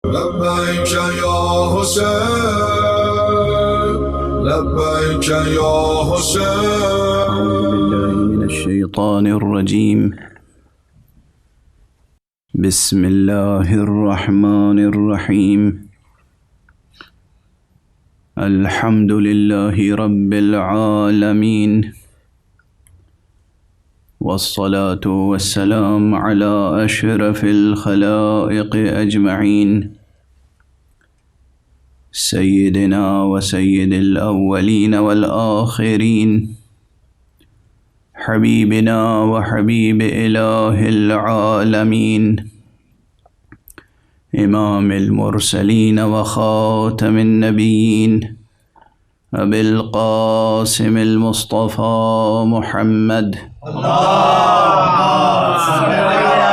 لبيك يا حسين لبيك يا حسين. أعوذ بالله من الشيطان الرجيم. بسم الله الرحمن الرحيم. الحمد لله رب العالمين، والصلاة والسلام على أشرف الخلائق أجمعين، سيدنا وسيد الأولين والآخرين، حبيبنا وحبيب إله العالمين، إمام المرسلين وخاتم النبيين، أبي القاسم المصطفى محمد، اللهم صل على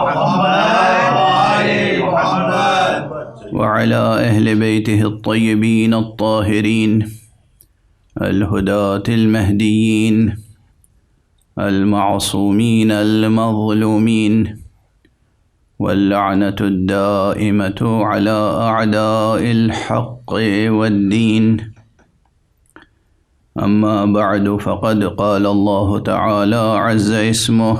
محمد وآل محمد، وعلى أهل بيته الطيبين الطاهرين الهداة المهديين المعصومين المظلومين، واللعنة الدائمة على أعداء الحق والدين. أما بعد، فقد قال الله تعالى عز اسمه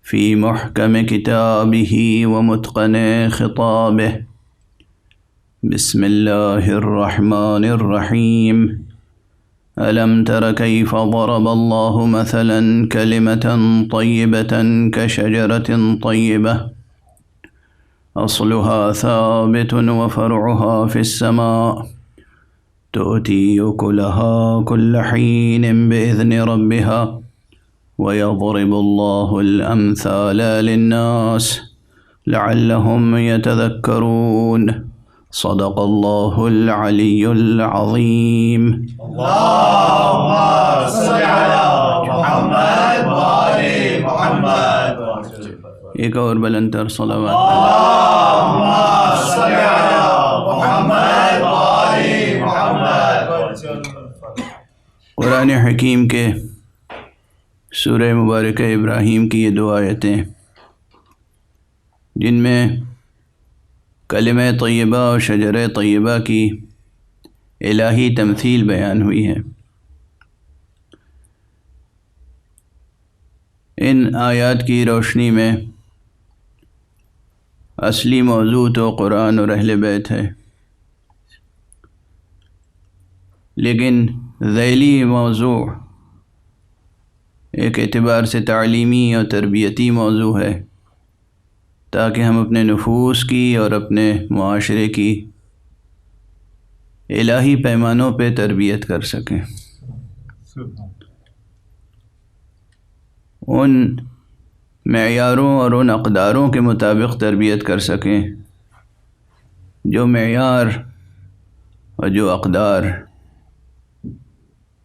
في محكم كتابه ومتقن خطابه. بسم الله الرحمن الرحيم. ألم تر كيف ضرب الله مثلا كلمة طيبة كشجرة طيبة أصلها ثابت وفرعها في السماء تؤتي أكلها كل حين بإذن ربها ويضرب الله الأمثال للناس لعلهم يتذكرون. صدق الله العلي العظيم. اللهم صل على محمد وآل محمد. ایک اور بلندر صلوات. اللهم صل على محمد وآل محمد. قرآن حکیم کے سورہ مبارکہ ابراہیم کی یہ دو آیتیں جن میں کلمہ طیبہ اور شجرہ طیبہ کی الہی تمثیل بیان ہوئی ہے، ان آیات کی روشنی میں اصلی موضوع تو قرآن اور اہل بیت ہے، لیکن ذیلی موضوع ایک اعتبار سے تعلیمی اور تربیتی موضوع ہے، تاکہ ہم اپنے نفوس کی اور اپنے معاشرے کی الہی پیمانوں پہ تربیت کر سکیں، ان معیاروں اور ان اقداروں کے مطابق تربیت کر سکیں جو معیار اور جو اقدار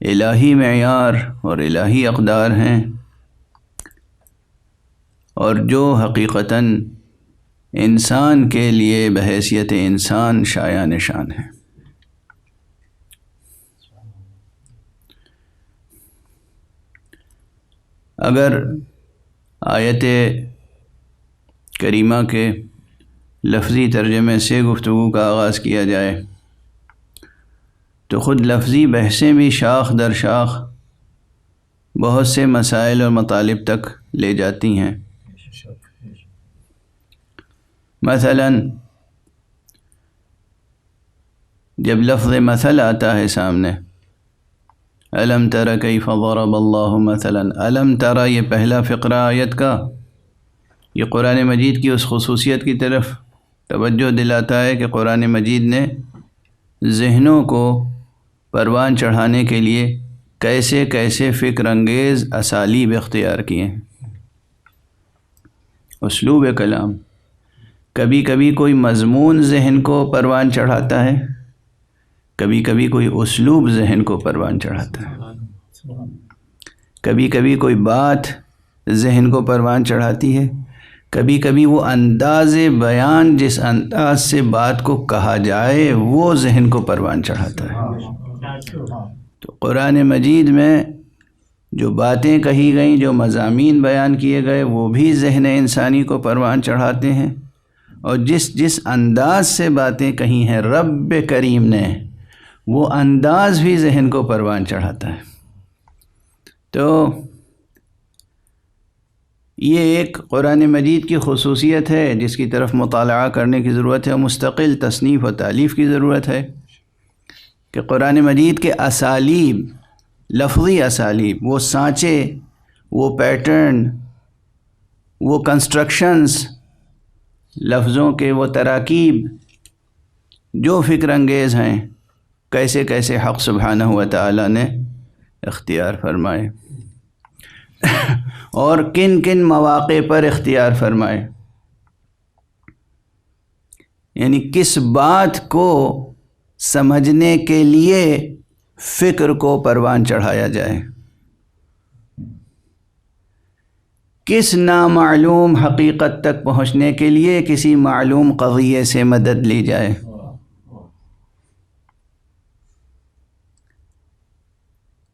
الہی معیار اور الہی اقدار ہیں، اور جو حقیقتاً انسان کے لیے بحیثیت انسان شایع نشان ہے۔ اگر آیت کریمہ کے لفظی ترجمے سے گفتگو کا آغاز کیا جائے تو خود لفظی بحثیں بھی شاخ در شاخ بہت سے مسائل اور مطالب تک لے جاتی ہیں۔ مثلا جب لفظ مثل آتا ہے سامنے، الم تر کیف ضرب اللہ مثلا، الم تر یہ پہلا فقرہ آیت کا، یہ قرآن مجید کی اس خصوصیت کی طرف توجہ دلاتا ہے کہ قرآن مجید نے ذہنوں کو پروان چڑھانے کے لیے کیسے کیسے فکر انگیز اسالیب اختیار کیے ہیں۔ اسلوب کلام، کبھی کبھی کوئی مضمون ذہن کو پروان چڑھاتا ہے، کبھی کبھی کوئی اسلوب ذہن کو پروان چڑھاتا ہے، کبھی کبھی کوئی بات ذہن کو پروان چڑھاتی ہے، کبھی کبھی وہ انداز بیان جس انداز سے بات کو کہا جائے وہ ذہن کو پروان چڑھاتا ہے۔ تو قرآن مجید میں جو باتیں کہی گئیں، جو مضامین بیان کیے گئے، وہ بھی ذہن انسانی کو پروان چڑھاتے ہیں، اور جس انداز سے باتیں کہی ہیں رب کریم نے، وہ انداز بھی ذہن کو پروان چڑھاتا ہے۔ تو یہ ایک قرآن مجید کی خصوصیت ہے جس کی طرف مطالعہ کرنے کی ضرورت ہے، مستقل تصنیف و تالیف کی ضرورت ہے کہ قرآن مجید کے اسالیب، لفظی اسالیب، وہ سانچے، وہ پیٹرن، وہ کنسٹرکشنز، لفظوں کے وہ تراکیب جو فکر انگیز ہیں، کیسے کیسے حق سبحانہ و تعالی نے اختیار فرمائے اور کن کن مواقع پر اختیار فرمائے، یعنی کس بات کو سمجھنے کے لیے فکر کو پروان چڑھایا جائے، کس نامعلوم حقیقت تک پہنچنے کے لیے کسی معلوم قضیے سے مدد لی جائے،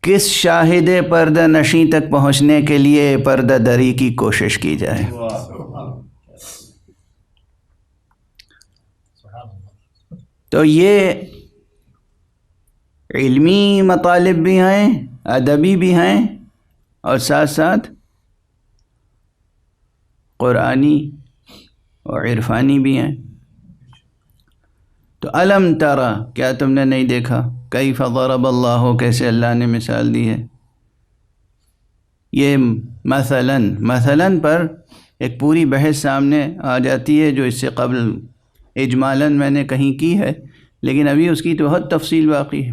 کس شاہد پردہ نشیں تک پہنچنے کے لیے پردہ دری کی کوشش کی جائے۔ تو یہ علمی مطالب بھی ہیں، ادبی بھی ہیں، اور ساتھ ساتھ قرآنی اور عرفانی بھی ہیں۔ تو علم ترى، کیا تم نے نہیں دیکھا، کیف ضرب اللہ، کیسے اللہ نے مثال دی ہے۔ یہ مثلاً پر ایک پوری بحث سامنے آ جاتی ہے جو اس سے قبل اجمالاً میں نے کہیں کی ہے، لیکن ابھی اس کی تو بہت تفصیل باقی ہے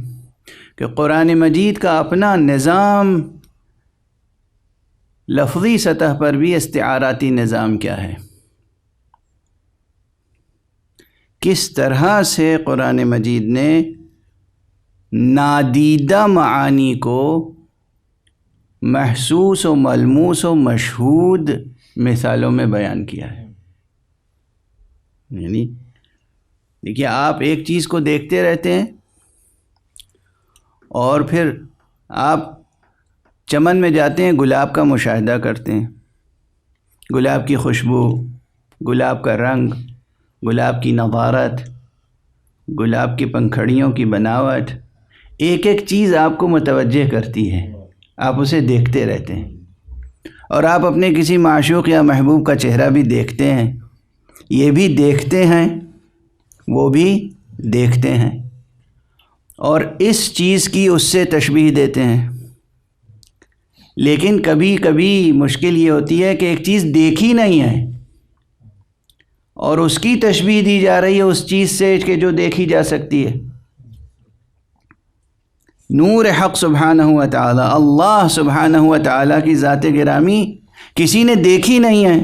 کہ قرآن مجید کا اپنا نظام لفظی سطح پر بھی استعاراتی نظام کیا ہے، کس طرح سے قرآن مجید نے نادیدہ معانی کو محسوس و ملموس و مشہود مثالوں میں بیان کیا ہے۔ یعنی دیکھیے، آپ ایک چیز کو دیکھتے رہتے ہیں اور پھر آپ چمن میں جاتے ہیں، گلاب کا مشاہدہ کرتے ہیں، گلاب کی خوشبو، گلاب کا رنگ، گلاب کی نضارت، گلاب کی پنکھڑیوں کی بناوٹ، ایک ایک چیز آپ کو متوجہ کرتی ہے، آپ اسے دیکھتے رہتے ہیں، اور آپ اپنے کسی معشوق یا محبوب کا چہرہ بھی دیکھتے ہیں، یہ بھی دیکھتے ہیں، وہ بھی دیکھتے ہیں، اور اس چیز کی اس سے تشبیہ دیتے ہیں۔ لیکن کبھی کبھی مشکل یہ ہوتی ہے کہ ایک چیز دیکھی نہیں ہے اور اس کی تشبیہ دی جا رہی ہے اس چیز سے کہ جو دیکھی جا سکتی ہے۔ نور حق سبحانہ و تعالی، اللہ سبحانہ و تعالی کی ذات گرامی کسی نے دیکھی نہیں ہے،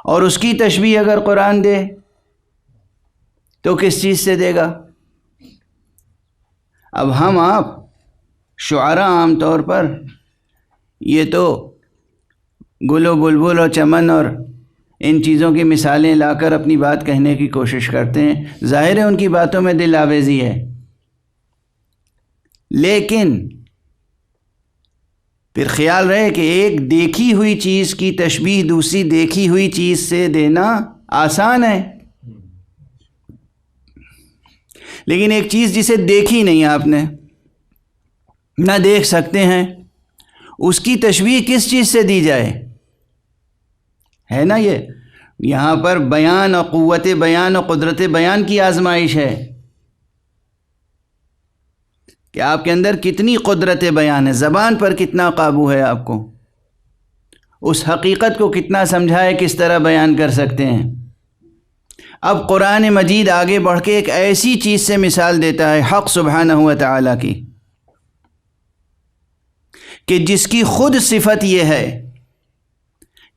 اور اس کی تشبیہ اگر قرآن دے تو کس چیز سے دے گا؟ اب ہم آپ شعراء عام طور پر یہ تو گل و بلبل اور چمن اور ان چیزوں کی مثالیں لا کر اپنی بات کہنے کی کوشش کرتے ہیں، ظاہر ہے ان کی باتوں میں دل آویزی ہے، لیکن پھر خیال رہے کہ ایک دیکھی ہوئی چیز کی تشبیہ دوسری دیکھی ہوئی چیز سے دینا آسان ہے، لیکن ایک چیز جسے دیکھی نہیں آپ نے، نہ دیکھ سکتے ہیں، اس کی تشبیہ کس چیز سے دی جائے؟ ہے نا، یہ یہاں پر بیان اور قوت بیان اور قدرت بیان کی آزمائش ہے کہ آپ کے اندر کتنی قدرت بیان ہے، زبان پر کتنا قابو ہے، آپ کو اس حقیقت کو کتنا سمجھائے، کس طرح بیان کر سکتے ہیں۔ اب قرآن مجید آگے بڑھ کے ایک ایسی چیز سے مثال دیتا ہے حق سبحانہ و تعالی کی کہ جس کی خود صفت یہ ہے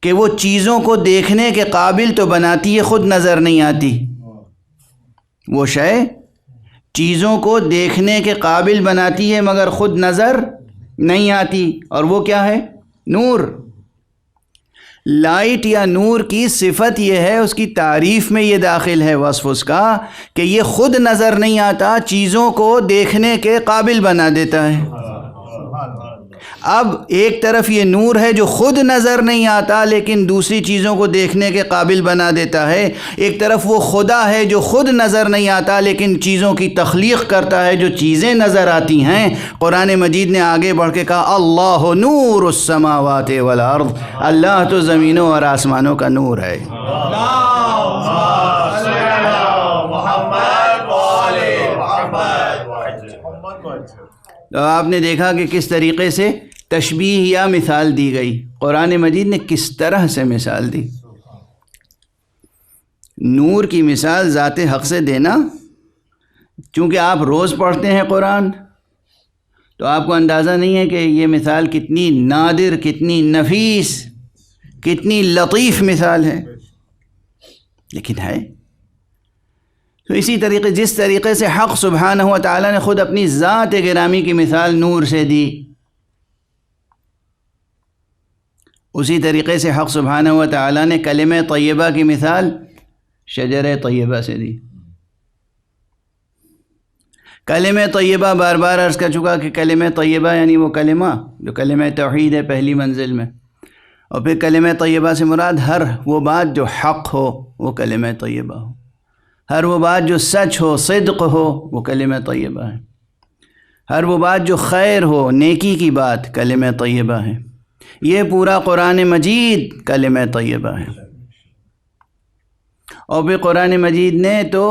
کہ وہ چیزوں کو دیکھنے کے قابل تو بناتی ہے، خود نظر نہیں آتی۔ وہ شے چیزوں کو دیکھنے کے قابل بناتی ہے مگر خود نظر نہیں آتی، اور وہ کیا ہے؟ نور۔ لائٹ یا نور کی صفت یہ ہے، اس کی تعریف میں یہ داخل ہے وصف اس کا کہ یہ خود نظر نہیں آتا، چیزوں کو دیکھنے کے قابل بنا دیتا ہے۔ اب ایک طرف یہ نور ہے جو خود نظر نہیں آتا لیکن دوسری چیزوں کو دیکھنے کے قابل بنا دیتا ہے، ایک طرف وہ خدا ہے جو خود نظر نہیں آتا لیکن چیزوں کی تخلیق کرتا ہے جو چیزیں نظر آتی ہیں۔ قرآن مجید نے آگے بڑھ کے کہا اللہ نور السماوات والارض، اللہ تو زمینوں اور آسمانوں کا نور ہے۔ تو آپ نے دیکھا کہ کس طریقے سے تشبیہ یا مثال دی گئی، قرآن مجید نے کس طرح سے مثال دی۔ نور کی مثال ذات حق سے دینا، چونکہ آپ روز پڑھتے ہیں قرآن تو آپ کو اندازہ نہیں ہے کہ یہ مثال کتنی نادر، کتنی نفیس، کتنی لطیف مثال ہے، لیکن ہے۔ تو اسی طریقے جس طریقے سے حق سبحانہ و تعالیٰ نے خود اپنی ذات گرامی کی مثال نور سے دی، اسی طریقے سے حق سبحانہ و تعالیٰ نے کلمہ طیبہ کی مثال شجر طیبہ سے دی۔ کلمہ طیبہ بار بار عرض کر چکا کہ کلمہ طیبہ یعنی وہ کلمہ جو کلمہ توحید ہے پہلی منزل میں، اور پھر کلمہ طیبہ سے مراد ہر وہ بات جو حق ہو وہ کلمہ طیبہ ہو، ہر وہ بات جو سچ ہو، صدق ہو، وہ کلمہ طیبہ ہے، ہر وہ بات جو خیر ہو، نیکی کی بات، کلمہ طیبہ ہے۔ یہ پورا قرآن مجید کلمہ طیبہ ہے۔ اور پھر قرآن مجید نے تو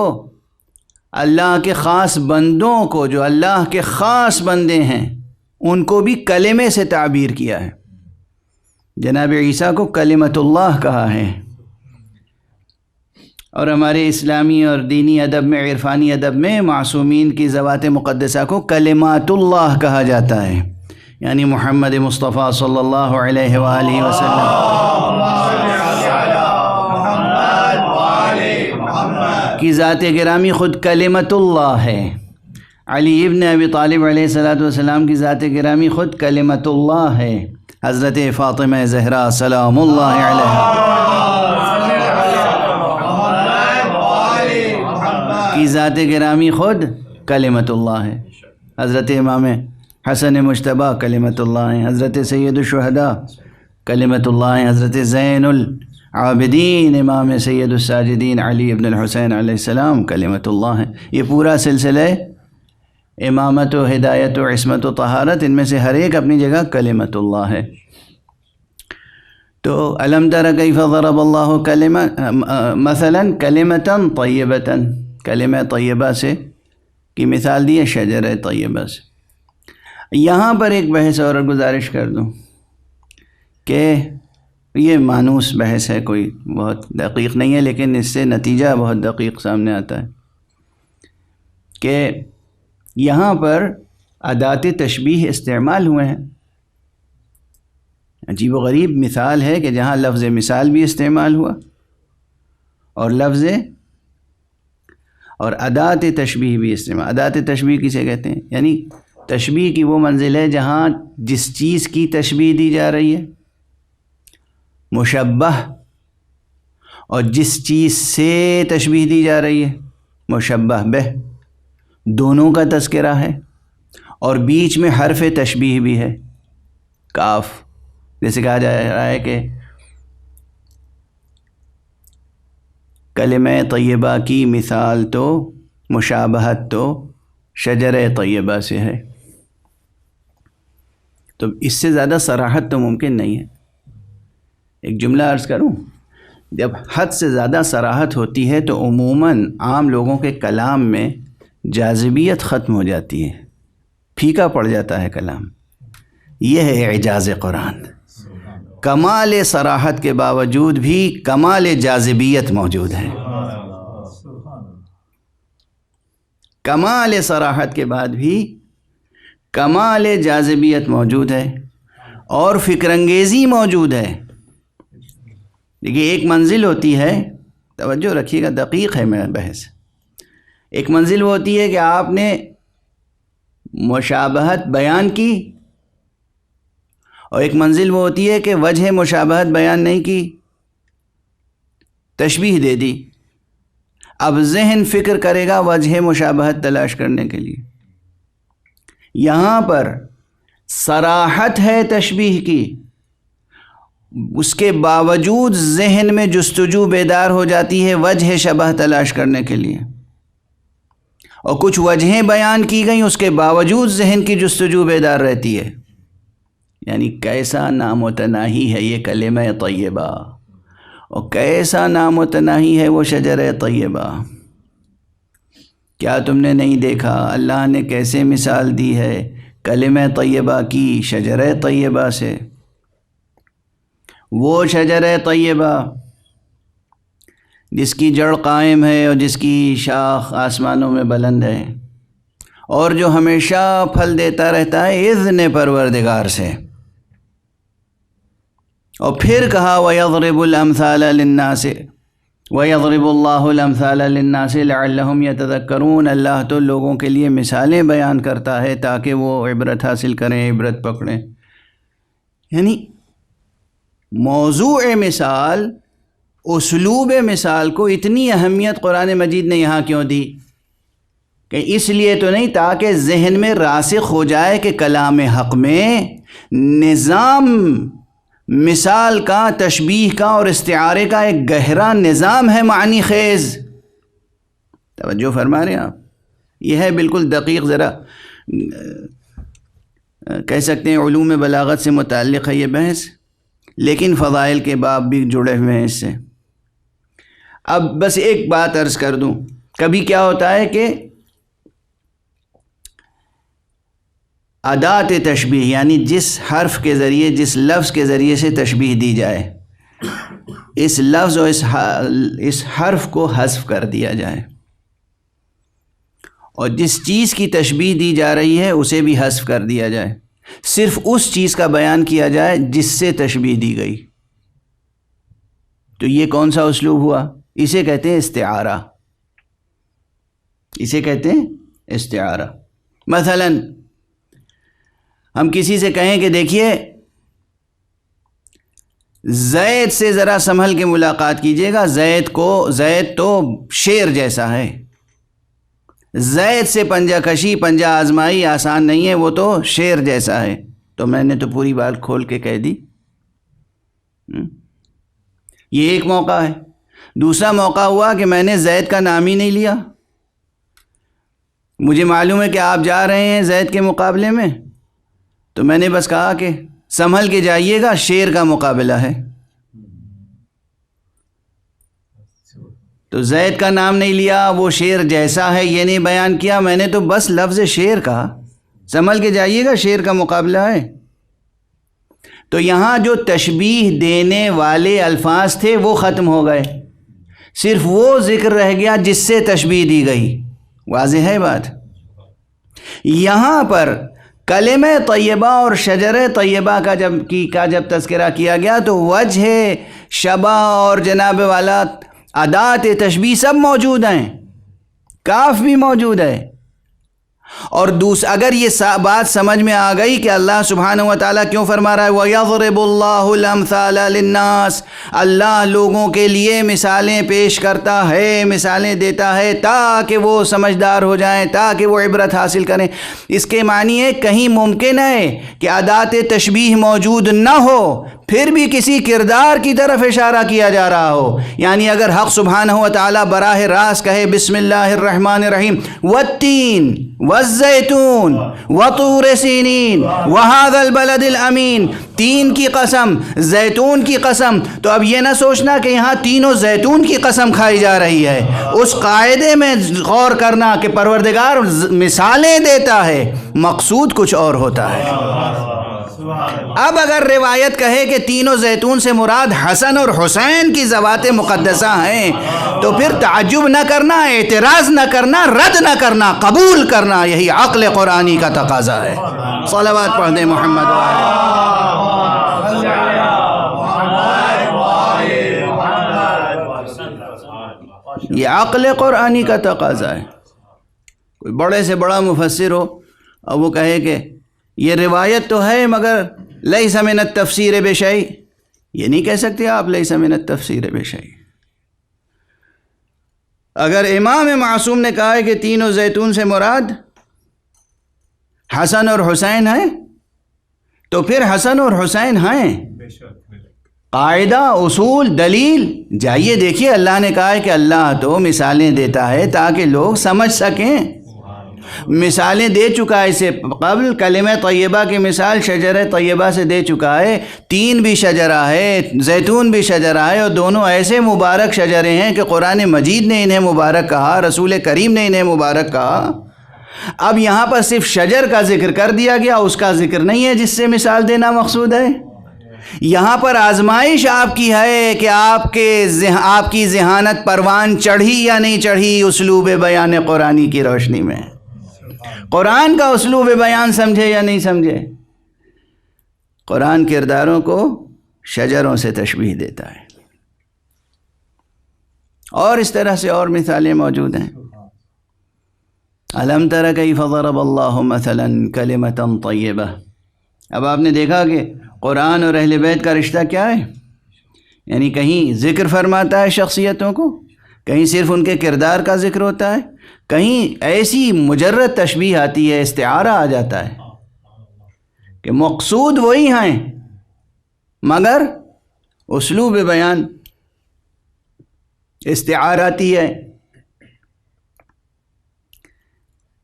اللہ کے خاص بندوں کو، جو اللہ کے خاص بندے ہیں، ان کو بھی کلمے سے تعبیر کیا ہے۔ جناب عیسیٰ کو کلمۃ اللہ کہا ہے، اور ہمارے اسلامی اور دینی ادب میں، عرفانی ادب میں معصومین کی ذوات مقدسہ کو کلمات اللہ کہا جاتا ہے، یعنی محمد مصطفیٰ صلی اللہ علیہ وآلہ وسلم کی ذات گرامی خود کلمت اللہ ہے۔ علی ابن ابی طالب علیہ السلام کی ذات گرامی خود کلمت اللہ ہے۔ حضرت فاطمہ زہرا سلام اللہ علیہا کی ذات گرامی خود کلمت اللہ ہے۔ حضرت امام حسن مجتبیٰ کلمت اللہ ہیں، حضرت سید الشہداء کلمت اللہ ہیں، حضرت زین العابدین امام سید الساجدین علی ابن الحسین علیہ السلام کلمت اللہ ہیں۔ یہ پورا سلسلہ امامت و ہدایت و عصمت و طہارت، ان میں سے ہر ایک اپنی جگہ کلمت اللہ ہے۔ تو الم تر کیف ضرب اللہ مثلا کلمۃ طیبۃ، کلمہ طیبہ سے کی مثال دی ہے شجر طیبہ سے۔ یہاں پر ایک بحث اور گزارش کر دوں کہ یہ مانوس بحث ہے، کوئی بہت دقیق نہیں ہے، لیکن اس سے نتیجہ بہت دقیق سامنے آتا ہے کہ یہاں پر ادات تشبیہ استعمال ہوئے ہیں۔ عجیب و غریب مثال ہے کہ جہاں لفظ مثال بھی استعمال ہوا اور لفظ اور ادات تشبیہ بھی استعمال۔ ادات تشبیہ کسے کہتے ہیں؟ یعنی تشبیہ کی وہ منزل ہے جہاں جس چیز کی تشبیہ دی جا رہی ہے مشبہ، اور جس چیز سے تشبیہ دی جا رہی ہے مشبہ بہ، دونوں کا تذکرہ ہے، اور بیچ میں حرف تشبیہ بھی ہے، کاف۔ جیسے کہا جا رہا ہے کہ کلمہ طیبہ کی مثال تو مشابہت تو شجر طیبہ سے ہے، تو اس سے زیادہ صراحت تو ممکن نہیں ہے۔ ایک جملہ عرض کروں، جب حد سے زیادہ صراحت ہوتی ہے تو عموماً عام لوگوں کے کلام میں جاذبیت ختم ہو جاتی ہے، پھیکا پڑ جاتا ہے کلام۔ یہ ہے اعجاز قرآن، کمال صراحت کے باوجود بھی کمال جاذبیت موجود ہے، کمال صراحت کے بعد بھی کمال جاذبیت موجود ہے، اور فکر انگیزی موجود ہے۔ دیکھیے ایک منزل ہوتی ہے، توجہ رکھیے گا، دقیق ہے میرا بحث۔ ایک منزل وہ ہوتی ہے کہ آپ نے مشابہت بیان کی، اور ایک منزل وہ ہوتی ہے کہ وجہ مشابہت بیان نہیں کی، تشبیہ دے دی۔ اب ذہن فکر کرے گا وجہ مشابہت تلاش کرنے کے لیے۔ یہاں پر صراحت ہے تشبیہ کی، اس کے باوجود ذہن میں جستجو بیدار ہو جاتی ہے وجہ شبہ تلاش کرنے کے لیے، اور کچھ وجہیں بیان کی گئیں اس کے باوجود ذہن کی جستجو بیدار رہتی ہے۔ یعنی کیسا نامتناہی ہے یہ کلمہ طیبہ، اور کیسا نامتناہی ہے وہ شجرہ طیبہ۔ کیا تم نے نہیں دیکھا اللہ نے کیسے مثال دی ہے کلمہ طیبہ کی شجرہ طیبہ سے؟ وہ شجرہ طیبہ جس کی جڑ قائم ہے اور جس کی شاخ آسمانوں میں بلند ہے، اور جو ہمیشہ پھل دیتا رہتا ہے اذن پروردگار سے۔ اور پھر کہا وَيَضْرِبُ الْأَمْثَالَ لِلنَّاسِ وَيَضْرِبُ اللَّهُ الْأَمْثَالَ لِلنَّاسِ لَعَلَّهُمْ يَتَذَكَّرُونَ، اللہ تو لوگوں کے لیے مثالیں بیان کرتا ہے تاکہ وہ عبرت حاصل کریں، عبرت پکڑیں۔ یعنی موضوع مثال، اسلوب مثال کو اتنی اہمیت قرآن مجید نے یہاں کیوں دی؟ کہ اس لیے تو نہیں تاکہ ذہن میں راسخ ہو جائے کہ کلام حق میں نظام مثال کا، تشبیہ کا اور استعارے کا ایک گہرا نظام ہے معنی خیز۔ توجہ فرما رہے ہیں آپ؟ یہ ہے بالکل دقیق، ذرا کہہ سکتے ہیں علوم بلاغت سے متعلق ہے یہ بحث، لیکن فضائل کے باب بھی جڑے ہوئے ہیں اس سے۔ اب بس ایک بات عرض کر دوں، کبھی کیا ہوتا ہے کہ ادات تشبیہ، یعنی جس حرف کے ذریعے، جس لفظ کے ذریعے سے تشبیہ دی جائے، اس لفظ اور اس حرف کو حذف کر دیا جائے، اور جس چیز کی تشبیہ دی جا رہی ہے اسے بھی حذف کر دیا جائے، صرف اس چیز کا بیان کیا جائے جس سے تشبیہ دی گئی۔ تو یہ کون سا اسلوب ہوا؟ اسے کہتے ہیں استعارہ، اسے کہتے ہیں استعارہ۔ مثلاً ہم کسی سے کہیں کہ دیکھیے زید سے ذرا سنبھل کے ملاقات کیجیے گا، زید تو شیر جیسا ہے، زید سے پنجہ کشی، پنجہ آزمائی آسان نہیں ہے، وہ تو شیر جیسا ہے۔ تو میں نے تو پوری بات کھول کے کہہ دی۔ یہ ایک موقع ہے۔ دوسرا موقع ہوا کہ میں نے زید کا نام ہی نہیں لیا، مجھے معلوم ہے کہ آپ جا رہے ہیں زید کے مقابلے میں، تو میں نے بس کہا کہ سنبھل کے جائیے گا، شیر کا مقابلہ ہے۔ تو زید کا نام نہیں لیا، وہ شیر جیسا ہے یہ نہیں بیان کیا، میں نے تو بس لفظ شیر کہا، سنبھل کے جائیے گا، شیر کا مقابلہ ہے۔ تو یہاں جو تشبیہ دینے والے الفاظ تھے وہ ختم ہو گئے، صرف وہ ذکر رہ گیا جس سے تشبیہ دی گئی۔ واضح ہے بات؟ یہاں پر کلمہ طیبہ اور شجرہ طیبہ کا جب تذکرہ کیا گیا تو وجہ شبہ اور جناب والا ادات تشبیہ سب موجود ہیں، کاف بھی موجود ہے۔ اور اگر یہ بات سمجھ میں آ گئی کہ اللہ سبحانہ و تعالیٰ کیوں فرما رہا ہے وَيَضْرِبُ اللَّهُ الْأَمْثَالَ لِلنَّاسِ، اللہ لوگوں کے لیے مثالیں پیش کرتا ہے، مثالیں دیتا ہے تاکہ وہ سمجھدار ہو جائیں، تاکہ وہ عبرت حاصل کریں۔ اس کے معنی ہے کہیں ممکن ہے کہ ادات تشبیہ موجود نہ ہو پھر بھی کسی کردار کی طرف اشارہ کیا جا رہا ہو۔ یعنی اگر حق سبحانہ و تعالیٰ براہ راست کہے بسم اللہ الرحمن الرحیم والتین والزیتون وطور سینین وہذا البلد الامین، تین کی قسم، زیتون کی قسم، تو اب یہ نہ سوچنا کہ یہاں تینوں زیتون کی قسم کھائی جا رہی ہے، اس قاعدے میں غور کرنا کہ پروردگار مثالیں دیتا ہے، مقصود کچھ اور ہوتا ہے۔ اب اگر روایت کہے کہ تینوں زیتون سے مراد حسن اور حسین کی ذوات مقدسہ ہیں تو پھر تعجب نہ کرنا، اعتراض نہ کرنا، رد نہ کرنا، قبول کرنا، یہی عقل قرآنی کا تقاضا ہے۔ صلوات پڑھ دیں محمد یہ عقل قرآنی کا تقاضا ہے۔ کوئی بڑے سے بڑا مفسر ہو اور وہ کہے کہ یہ روایت تو ہے مگر لیس من التفسیر بشیء، یہ نہیں کہہ سکتے آپ لیس من التفسیر بشیء۔ اگر امام معصوم نے کہا ہے کہ تینوں زیتون سے مراد حسن اور حسین ہے تو پھر حسن اور حسین ہیں. قاعدہ، اصول، دلیل. جائیے دیکھیے، اللہ نے کہا ہے کہ اللہ تو مثالیں دیتا ہے تاکہ لوگ سمجھ سکیں. مثالیں دے چکا ہے، اس سے قبل کلمہ طیبہ کی مثال شجرہ طیبہ سے دے چکا ہے. تین بھی شجرہ ہے، زیتون بھی شجرہ ہے، اور دونوں ایسے مبارک شجرے ہیں کہ قرآن مجید نے انہیں مبارک کہا، رسول کریم نے انہیں مبارک کہا. اب یہاں پر صرف شجر کا ذکر کر دیا گیا، اس کا ذکر نہیں ہے جس سے مثال دینا مقصود ہے. یہاں پر آزمائش آپ کی ہے کہ آپ کی ذہانت پروان چڑھی یا نہیں چڑھی اسلوب بیان قرآنی کی روشنی میں. قرآن کا اسلوب بیان سمجھے یا نہیں سمجھے. قرآن کرداروں کو شجروں سے تشبیہ دیتا ہے، اور اس طرح سے اور مثالیں موجود ہیں. الم تر کیف ضرب اللہ مثلا کلمۃ طیبہ. اب آپ نے دیکھا کہ قرآن اور اہل بیت کا رشتہ کیا ہے. یعنی کہیں ذکر فرماتا ہے شخصیتوں کو، کہیں صرف ان کے کردار کا ذکر ہوتا ہے، کہیں ایسی مجرد تشبیہ آتی ہے، استعارہ آ جاتا ہے کہ مقصود وہی ہیں مگر اسلوب بیان استعاراتی ہے.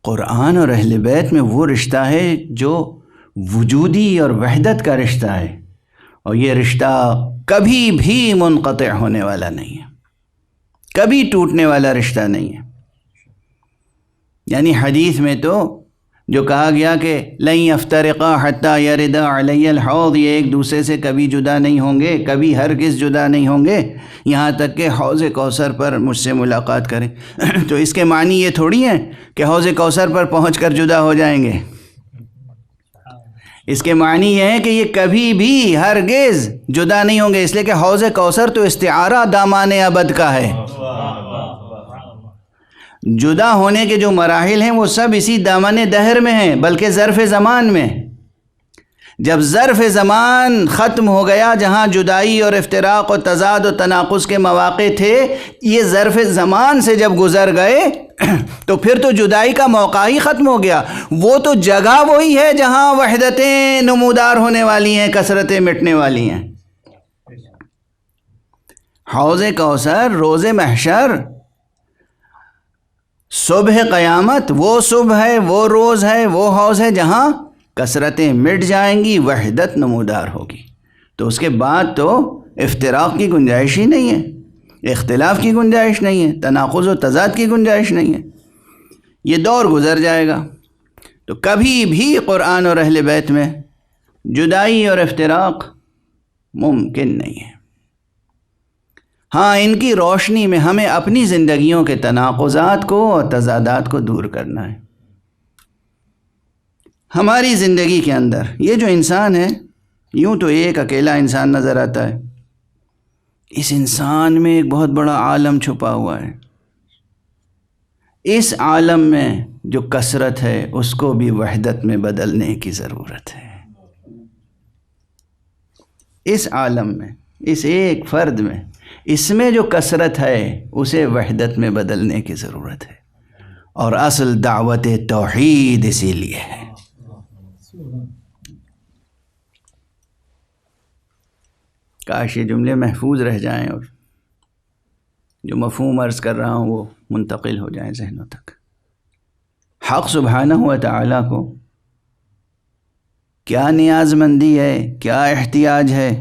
قرآن اور اہل بیت میں وہ رشتہ ہے جو وجودی اور وحدت کا رشتہ ہے، اور یہ رشتہ کبھی بھی منقطع ہونے والا نہیں ہے، کبھی ٹوٹنے والا رشتہ نہیں ہے. یعنی حدیث میں تو جو کہا گیا کہ لن یفترقا حتی یردا علی الحوض، یہ ایک دوسرے سے کبھی جدا نہیں ہوں گے، کبھی ہرگز جدا نہیں ہوں گے، یہاں تک کہ حوض کوثر پر مجھ سے ملاقات کریں. تو اس کے معنی یہ تھوڑی ہے کہ حوض کوثر پر پہنچ کر جدا ہو جائیں گے. اس کے معنی یہ ہے کہ یہ کبھی بھی ہرگز جدا نہیں ہوں گے، اس لیے کہ حوض کوثر تو استعارہ دامان ابد کا ہے. جدا ہونے کے جو مراحل ہیں وہ سب اسی دامن دہر میں ہیں، بلکہ ظرف زمان میں. جب ظرف زمان ختم ہو گیا، جہاں جدائی اور افتراق و تضاد و تناقض کے مواقع تھے، یہ ظرف زمان سے جب گزر گئے تو پھر تو جدائی کا موقع ہی ختم ہو گیا. وہ تو جگہ وہی ہے جہاں وحدتیں نمودار ہونے والی ہیں، کثرتیں مٹنے والی ہیں. حوض کوثر، روز محشر، صبح قیامت، وہ صبح ہے، وہ روز ہے، وہ حوض ہے جہاں کثرتیں مٹ جائیں گی، وحدت نمودار ہوگی. تو اس کے بعد تو افتراق کی گنجائش ہی نہیں ہے، اختلاف کی گنجائش نہیں ہے، تناقض و تضاد کی گنجائش نہیں ہے. یہ دور گزر جائے گا. تو کبھی بھی قرآن اور اہل بیت میں جدائی اور افتراق ممکن نہیں ہے. ہاں، ان کی روشنی میں ہمیں اپنی زندگیوں کے تناقضات کو اور تضادات کو دور کرنا ہے. ہماری زندگی کے اندر یہ جو انسان ہے، یوں تو ایک اکیلا انسان نظر آتا ہے، اس انسان میں ایک بہت بڑا عالم چھپا ہوا ہے. اس عالم میں جو کثرت ہے اس کو بھی وحدت میں بدلنے کی ضرورت ہے. اس عالم میں، اس ایک فرد میں، اس میں جو کثرت ہے اسے وحدت میں بدلنے کی ضرورت ہے. اور اصل دعوت توحید اسی لیے ہے. کاش یہ جملے محفوظ رہ جائیں اور جو مفہوم عرض کر رہا ہوں وہ منتقل ہو جائیں ذہنوں تک. حق سبحانہ و تعالیٰ کو کیا نیاز مندی ہے، کیا احتیاج ہے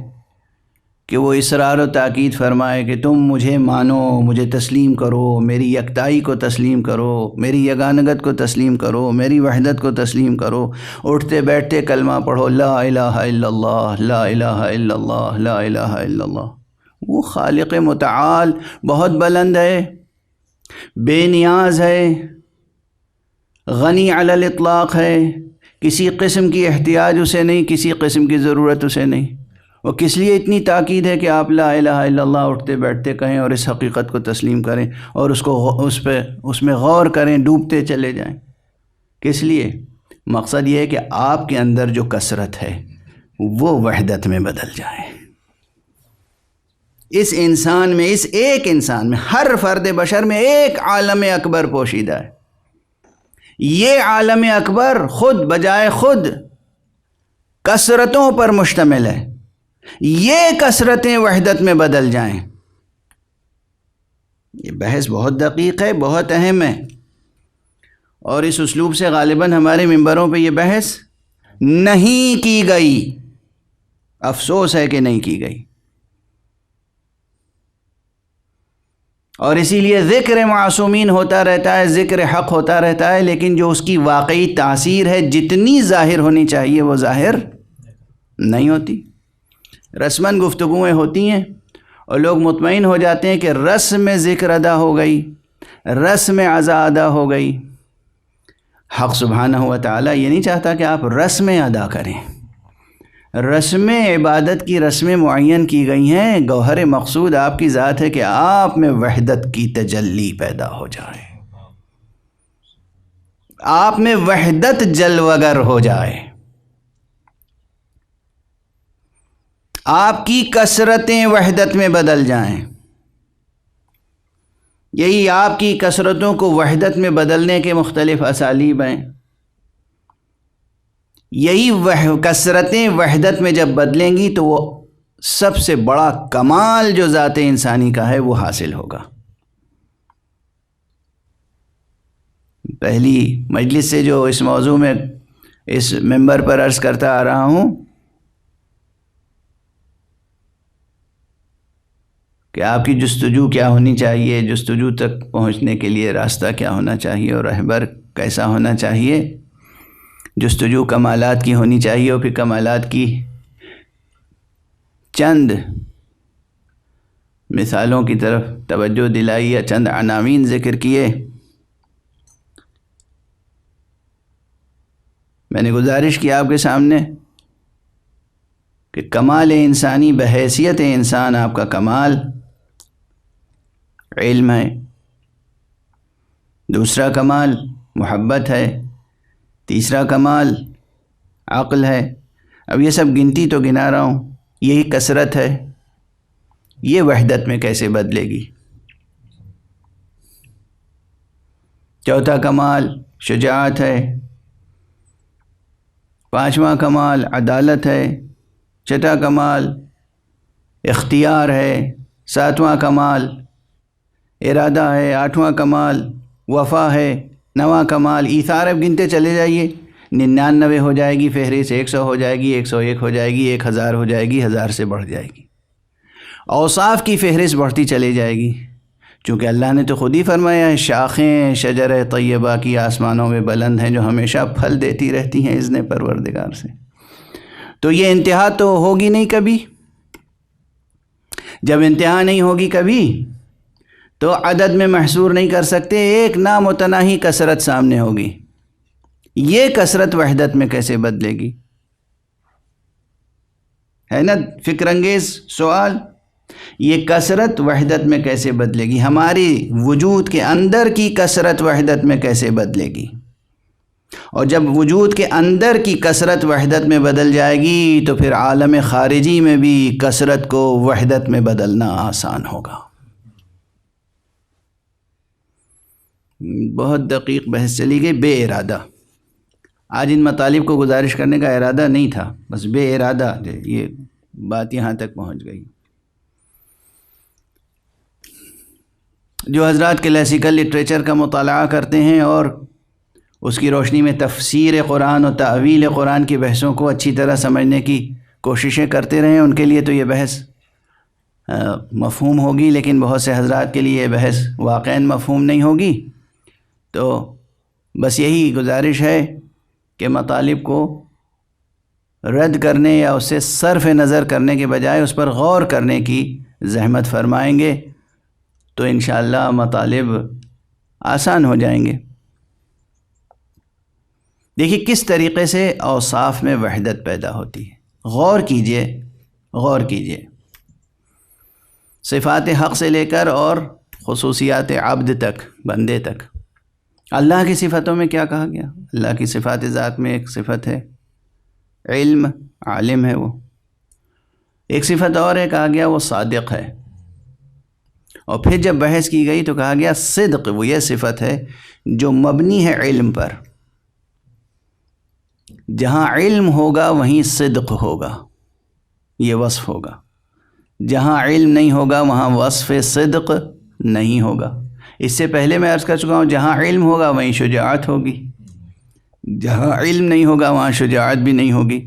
کہ وہ اصرار و تاکید فرمائے کہ تم مجھے مانو، مجھے تسلیم کرو، میری یکتائی کو تسلیم کرو، میری یگانگت کو تسلیم کرو، میری وحدت کو تسلیم کرو. اٹھتے بیٹھتے کلمہ پڑھو، لا الہ الا اللہ، لا الہ الا اللہ، لا الہ الا اللہ. وہ خالق متعال بہت بلند ہے، بے نیاز ہے، غنی علی الاطلاق ہے، کسی قسم کی احتیاج اسے نہیں، کسی قسم کی ضرورت اسے نہیں. وہ کس لیے اتنی تاکید ہے کہ آپ لا الہ الا اللہ اٹھتے بیٹھتے کہیں اور اس حقیقت کو تسلیم کریں اور اس میں غور کریں، ڈوبتے چلے جائیں. کس لیے؟ مقصد یہ ہے کہ آپ کے اندر جو کثرت ہے وہ وحدت میں بدل جائے. اس انسان میں، اس ایک انسان میں، ہر فرد بشر میں ایک عالم اکبر پوشیدہ ہے. یہ عالم اکبر خود بجائے خود کثرتوں پر مشتمل ہے، یہ کثرتیں وحدت میں بدل جائیں۔ یہ بحث بہت دقیق ہے، بہت اہم ہے، اور اس اسلوب سے غالباً ہمارے ممبروں پہ یہ بحث نہیں کی گئی، افسوس ہے کہ نہیں کی گئی۔ اور اسی لیے ذکر معصومین ہوتا رہتا ہے، ذکر حق ہوتا رہتا ہے، لیکن جو اس کی واقعی تاثیر ہے جتنی ظاہر ہونی چاہیے وہ ظاہر نہیں ہوتی۔ رسماً گفتگویں ہوتی ہیں اور لوگ مطمئن ہو جاتے ہیں کہ رسم میں ذکر ادا ہو گئی، رسم میں عزا ادا ہو گئی۔ حق سبحانہ و تعالیٰ یہ نہیں چاہتا کہ آپ رسمیں ادا کریں۔ رسمیں عبادت کی رسمیں معین کی گئی ہیں، گوہر مقصود آپ کی ذات ہے کہ آپ میں وحدت کی تجلی پیدا ہو جائے، آپ میں وحدت جلوگر ہو جائے، آپ کی کثرتیں وحدت میں بدل جائیں۔ یہی آپ کی کثرتوں کو وحدت میں بدلنے کے مختلف اسالیب ہیں۔ یہی کثرتیں وحدت میں جب بدلیں گی تو وہ سب سے بڑا کمال جو ذات انسانی کا ہے وہ حاصل ہوگا۔ پہلی مجلس سے جو اس موضوع میں اس ممبر پر عرض کرتا آ رہا ہوں کہ آپ کی جستجو کیا ہونی چاہیے، جستجو تک پہنچنے کے لیے راستہ کیا ہونا چاہیے اور رہبر کیسا ہونا چاہیے۔ جستجو کمالات کی ہونی چاہیے، اور پھر کمالات کی چند مثالوں کی طرف توجہ دلائی یا چند عناوین ذکر کیے۔ میں نے گزارش کی آپ کے سامنے کہ کمال انسانی بحیثیت انسان آپ کا کمال علم ہے، دوسرا کمال محبت ہے، تیسرا کمال عقل ہے۔ اب یہ سب گنتی تو گنا رہا ہوں، یہی کثرت ہے، یہ وحدت میں کیسے بدلے گی؟ چوتھا کمال شجاعت ہے، پانچواں کمال عدالت ہے، چھٹا کمال اختیار ہے، ساتواں کمال ارادہ ہے، آٹھواں کمال وفا ہے، نواں کمال ایثار۔ اب گنتے چلے جائیے، 99 ہو جائے گی فہرست، 100 ہو جائے گی، 101 ہو جائے گی، 1000 ہو جائے گی، 1000 سے بڑھ جائے گی۔ اوصاف کی فہرست بڑھتی چلی جائے گی، چونکہ اللہ نے تو خود ہی فرمایا ہے شاخیں شجر طیبہ کی آسمانوں میں بلند ہیں جو ہمیشہ پھل دیتی رہتی ہیں اذن پروردگار سے۔ تو یہ انتہا تو ہوگی نہیں کبھی، جب انتہا نہیں ہوگی کبھی تو عدد میں محصور نہیں کر سکتے، ایک نامتناہی کثرت سامنے ہوگی۔ یہ کثرت وحدت میں کیسے بدلے گی؟ ہے نا فکر انگیز سوال، یہ کثرت وحدت میں کیسے بدلے گی؟ ہماری وجود کے اندر کی کثرت وحدت میں کیسے بدلے گی؟ اور جب وجود کے اندر کی کثرت وحدت میں بدل جائے گی تو پھر عالم خارجی میں بھی کثرت کو وحدت میں بدلنا آسان ہوگا۔ بہت دقیق بحث چلی گئی بے ارادہ۔ آج ان مطالب کو گزارش کرنے کا ارادہ نہیں تھا، بس بے ارادہ یہ بات یہاں تک پہنچ گئی۔ جو حضرات کلاسیکل لٹریچر کا مطالعہ کرتے ہیں اور اس کی روشنی میں تفسیر قرآن اور تأویل قرآن کی بحثوں کو اچھی طرح سمجھنے کی کوششیں کرتے رہے، ان کے لیے تو یہ بحث مفہوم ہوگی، لیکن بہت سے حضرات کے لیے یہ بحث واقعاً مفہوم نہیں ہوگی۔ تو بس یہی گزارش ہے کہ مطالب کو رد کرنے یا اس سے صرف نظر کرنے کے بجائے اس پر غور کرنے کی زحمت فرمائیں گے تو انشاءاللہ مطالب آسان ہو جائیں گے۔ دیکھیے کس طریقے سے اوصاف میں وحدت پیدا ہوتی ہے، غور کیجئے، غور کیجئے۔ صفات حق سے لے کر اور خصوصیات عبد تک، بندے تک۔ اللہ کی صفتوں میں کیا کہا گیا؟ اللہ کی صفات ذات میں ایک صفت ہے علم، عالم ہے وہ۔ ایک صفت اور ہے، کہا گیا وہ صادق ہے۔ اور پھر جب بحث کی گئی تو کہا گیا صدق وہ یہ صفت ہے جو مبنی ہے علم پر، جہاں علم ہوگا وہیں صدق ہوگا، یہ وصف ہوگا. جہاں علم نہیں ہوگا وہاں وصف صدق نہیں ہوگا. اس سے پہلے میں عرض کر چکا ہوں جہاں علم ہوگا وہیں شجاعت ہوگی، جہاں علم نہیں ہوگا وہاں شجاعت بھی نہیں ہوگی.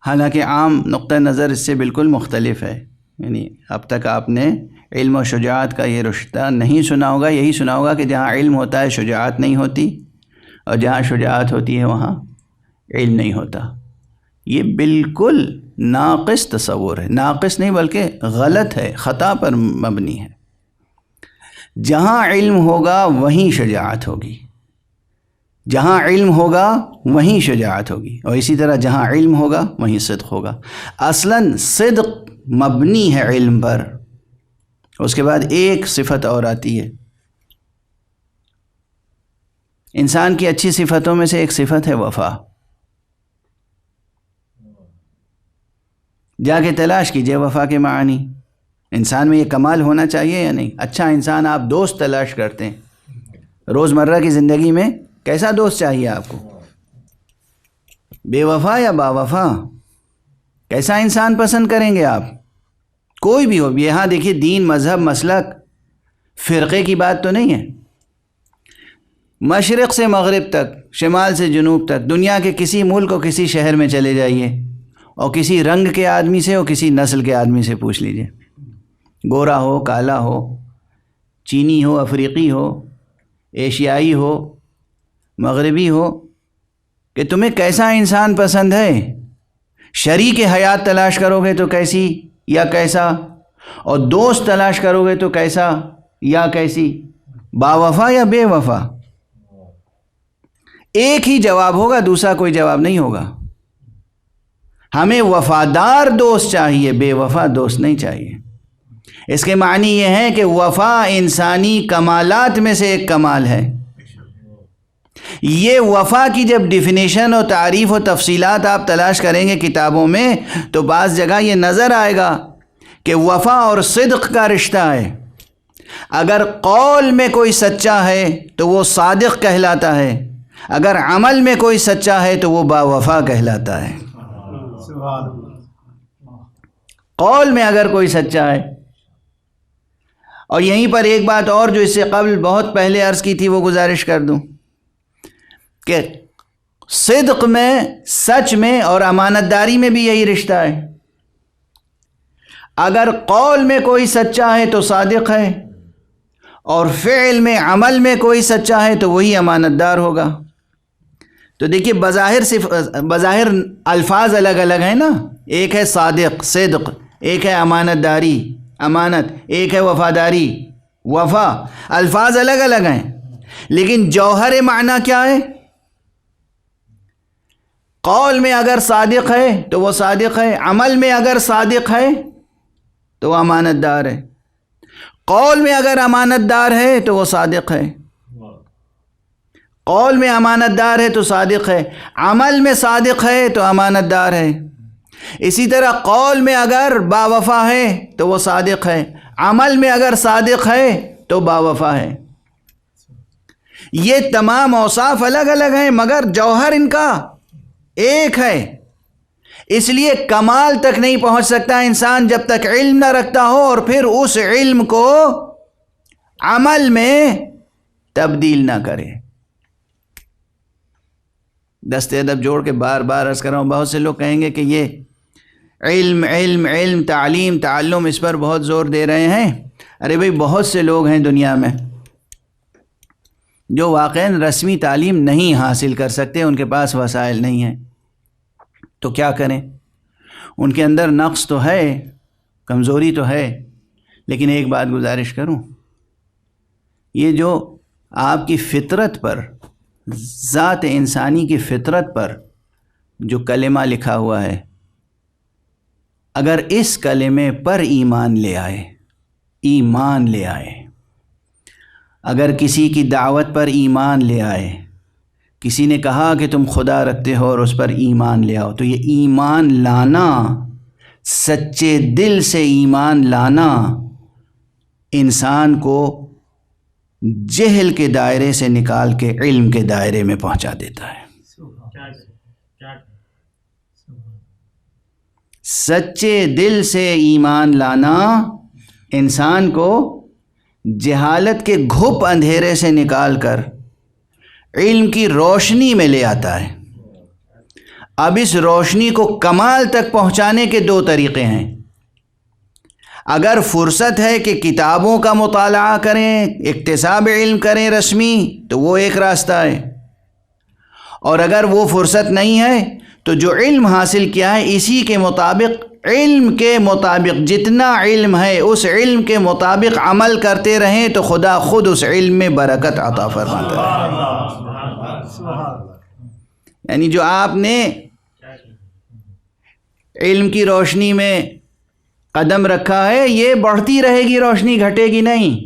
حالانکہ عام نقطہ نظر اس سے بالکل مختلف ہے. یعنی اب تک آپ نے علم و شجاعت کا یہ رشتہ نہیں سنا ہوگا. یہی سنا ہوگا کہ جہاں علم ہوتا ہے شجاعت نہیں ہوتی، اور جہاں شجاعت ہوتی ہے وہاں علم نہیں ہوتا. یہ بالکل ناقص تصور ہے، ناقص نہیں بلکہ غلط ہے، خطا پر مبنی ہے. جہاں علم ہوگا وہیں شجاعت ہوگی، جہاں علم ہوگا وہیں شجاعت ہوگی، اور اسی طرح جہاں علم ہوگا وہیں صدق ہوگا. اصلاً صدق مبنی ہے علم پر. اس کے بعد ایک صفت اور آتی ہے. انسان کی اچھی صفتوں میں سے ایک صفت ہے وفا. جا کے تلاش کیجئے وفا کے معنی. انسان میں یہ کمال ہونا چاہیے یا نہیں؟ اچھا انسان آپ دوست تلاش کرتے ہیں روزمرہ کی زندگی میں، کیسا دوست چاہیے آپ کو؟ بے وفا یا با وفا؟ کیسا انسان پسند کریں گے آپ؟ کوئی بھی ہو. یہاں دیکھیے دین، مذہب، مسلک، فرقے کی بات تو نہیں ہے. مشرق سے مغرب تک، شمال سے جنوب تک، دنیا کے کسی ملک اور کسی شہر میں چلے جائیے اور کسی رنگ کے آدمی سے اور کسی نسل کے آدمی سے پوچھ لیجئے، گورا ہو، کالا ہو، چینی ہو، افریقی ہو، ایشیائی ہو، مغربی ہو، کہ تمہیں کیسا انسان پسند ہے. شریک حیات تلاش کرو گے تو کیسی یا کیسا، اور دوست تلاش کرو گے تو کیسا یا کیسی، با وفا یا بے وفا. ایک ہی جواب ہوگا، دوسرا کوئی جواب نہیں ہوگا. ہمیں وفادار دوست چاہیے، بے وفا دوست نہیں چاہیے. اس کے معنی یہ ہے کہ وفا انسانی کمالات میں سے ایک کمال ہے. یہ وفا کی جب ڈیفینیشن اور تعریف و تفصیلات آپ تلاش کریں گے کتابوں میں تو بعض جگہ یہ نظر آئے گا کہ وفا اور صدق کا رشتہ ہے. اگر قول میں کوئی سچا ہے تو وہ صادق کہلاتا ہے، اگر عمل میں کوئی سچا ہے تو وہ با وفا کہلاتا ہے. قول میں اگر کوئی سچا ہے. اور یہیں پر ایک بات اور جو اس سے قبل بہت پہلے عرض کی تھی وہ گزارش کر دوں کہ صدق میں، سچ میں اور امانت داری میں بھی یہی رشتہ ہے. اگر قول میں کوئی سچا ہے تو صادق ہے، اور فعل میں، عمل میں کوئی سچا ہے تو وہی امانت دار ہوگا. تو دیکھیے بظاہر الفاظ الگ الگ ہیں نا. ایک ہے صادق، صدق، ایک ہے امانت داری، امانت، ایک ہے وفاداری، وفا. الفاظ الگ الگ ہیں لیکن جوہر معنی کیا ہے؟ قول میں اگر صادق ہے تو وہ صادق ہے، عمل میں اگر صادق ہے تو وہ امانت دار ہے. قول میں اگر امانت دار ہے تو وہ صادق ہے. قول میں امانت دار ہے تو صادق ہے، عمل میں صادق ہے تو امانت دار ہے. اسی طرح قول میں اگر با وفا ہے تو وہ صادق ہے، عمل میں اگر صادق ہے تو با وفا ہے. یہ تمام اوصاف الگ الگ ہیں مگر جوہر ان کا ایک ہے. اس لیے کمال تک نہیں پہنچ سکتا انسان جب تک علم نہ رکھتا ہو اور پھر اس علم کو عمل میں تبدیل نہ کرے. دست ادب جوڑ کے بار بار عرض کر رہا ہوں، بہت سے لوگ کہیں گے کہ یہ علم علم علم، تعلیم تعلم، اس پر بہت زور دے رہے ہیں. ارے بھئی بہت سے لوگ ہیں دنیا میں جو واقعاً رسمی تعلیم نہیں حاصل کر سکتے، ان کے پاس وسائل نہیں ہیں. تو کیا کریں؟ ان کے اندر نقص تو ہے، کمزوری تو ہے، لیکن ایک بات گزارش کروں، یہ جو آپ کی فطرت پر، ذات انسانی کی فطرت پر جو کلمہ لکھا ہوا ہے، اگر اس کلمے پر ایمان لے آئے، اگر کسی کی دعوت پر ایمان لے آئے، کسی نے کہا کہ تم خدا رکھتے ہو اور اس پر ایمان لے آؤ، تو یہ ایمان لانا، سچے دل سے ایمان لانا انسان کو جہل کے دائرے سے نکال کے علم کے دائرے میں پہنچا دیتا ہے۔ سچے دل سے ایمان لانا انسان کو جہالت کے گھپ اندھیرے سے نکال کر علم کی روشنی میں لے آتا ہے۔ اب اس روشنی کو کمال تک پہنچانے کے دو طریقے ہیں۔ اگر فرصت ہے کہ کتابوں کا مطالعہ کریں، اکتساب علم کریں رسمی، تو وہ ایک راستہ ہے، اور اگر وہ فرصت نہیں ہے تو جو علم حاصل کیا ہے اسی کے مطابق، علم کے مطابق جتنا علم ہے اس علم کے مطابق عمل کرتے رہیں تو خدا خود اس علم میں برکت عطا فرماتا ہے۔ یعنی جو آپ نے علم کی روشنی میں قدم رکھا ہے یہ بڑھتی رہے گی، روشنی گھٹے گی نہیں۔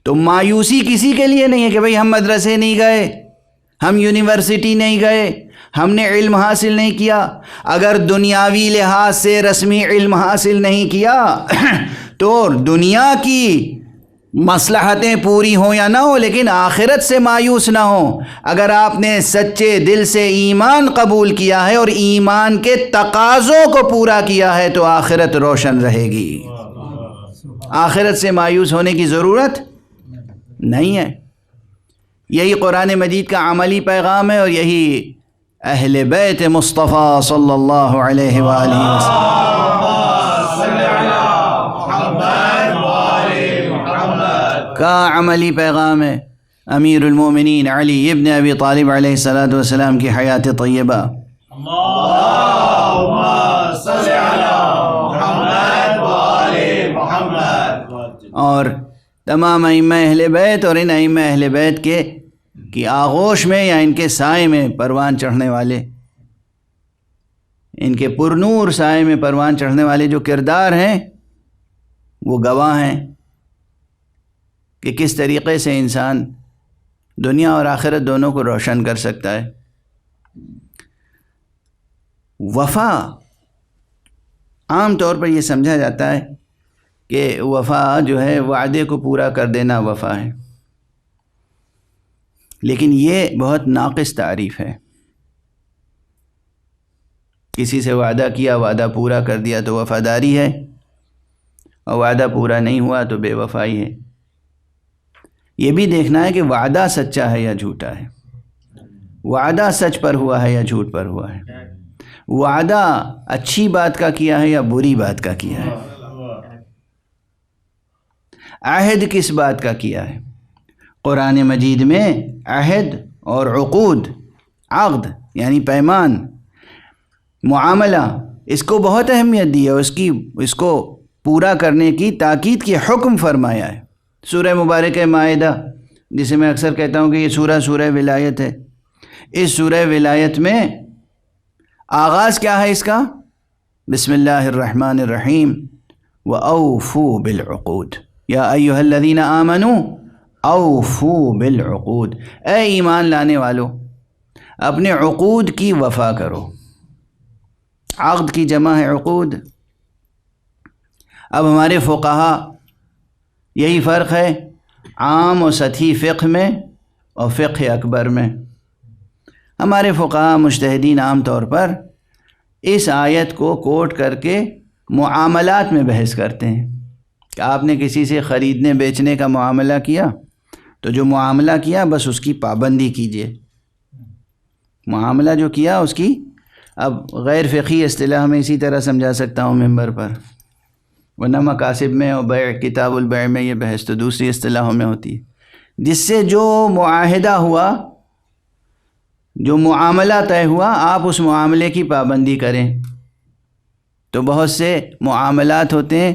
تو مایوسی کسی کے لیے نہیں ہے کہ بھئی ہم مدرسے نہیں گئے، ہم یونیورسٹی نہیں گئے، ہم نے علم حاصل نہیں کیا۔ اگر دنیاوی لحاظ سے رسمی علم حاصل نہیں کیا تو دنیا کی مصلحتیں پوری ہوں یا نہ ہوں لیکن آخرت سے مایوس نہ ہوں۔ اگر آپ نے سچے دل سے ایمان قبول کیا ہے اور ایمان کے تقاضوں کو پورا کیا ہے تو آخرت روشن رہے گی، آخرت سے مایوس ہونے کی ضرورت نہیں ہے۔ یہی قرآن مجید کا عملی پیغام ہے، اور یہی اہل بیت مصطفیٰ صلی اللہ علیہ وآلہ کا عملی پیغام ہے۔ امیر المومنین علی ابن ابی طالب علیہ السلام کی حیات طیبہ، اور تمام ائمہ اہل بیت اور ان ائمہ اہل بیت کی آغوش میں یا ان کے سائے میں پروان چڑھنے والے، ان کے پرنور سائے میں پروان چڑھنے والے جو کردار ہیں وہ گواہ ہیں کہ کس طریقے سے انسان دنیا اور آخرت دونوں کو روشن کر سکتا ہے۔ وفا عام طور پر یہ سمجھا جاتا ہے کہ وفا جو ہے وعدے کو پورا کر دینا وفا ہے، لیکن یہ بہت ناقص تعریف ہے۔ کسی سے وعدہ کیا، وعدہ پورا کر دیا تو وفاداری ہے، اور وعدہ پورا نہیں ہوا تو بے وفائی ہے۔ یہ بھی دیکھنا ہے کہ وعدہ سچا ہے یا جھوٹا ہے، وعدہ سچ پر ہوا ہے یا جھوٹ پر ہوا ہے، وعدہ اچھی بات کا کیا ہے یا بری بات کا کیا ہے، عہد کس بات کا کیا ہے۔ قرآن مجید میں عہد اور عقود، عقد یعنی پیمان، معاملہ، اس کو بہت اہمیت دی ہے، اس کو پورا کرنے کی تاکید کی حکم فرمایا ہے۔ سورہ مبارکہ مائدہ، جسے میں اکثر کہتا ہوں کہ یہ سورہ ولایت ہے، اس سورہ ولایت میں آغاز کیا ہے اس کا؟ بسم اللہ الرحمن الرحیم، وَأَوْفُوا بِالْعُقُودِ یا ایھا الذین آمنوا اوفوا بالعقود، اے ایمان لانے والو اپنے عقود کی وفا کرو۔ عقد کی جمع ہے عقود۔ اب ہمارے فقہا، یہی فرق ہے عام و سطحی فقہ میں اور فقہ اکبر میں۔ ہمارے فقہا مجتہدین عام طور پر اس آیت کو کوٹ کر کے معاملات میں بحث کرتے ہیں کہ آپ نے کسی سے خریدنے بیچنے کا معاملہ کیا تو جو معاملہ کیا بس اس کی پابندی کیجیے، معاملہ جو کیا اس کی، اب غیر فقہی اصطلاح میں اسی طرح سمجھا سکتا ہوں ممبر پر، ورنہ مقاصد میں اور بیع، کتاب البیع میں یہ بحث تو دوسری اصطلاحوں میں ہوتی ہے۔ جس سے جو معاہدہ ہوا، جو معاملہ طے ہوا، آپ اس معاملے کی پابندی کریں۔ تو بہت سے معاملات ہوتے ہیں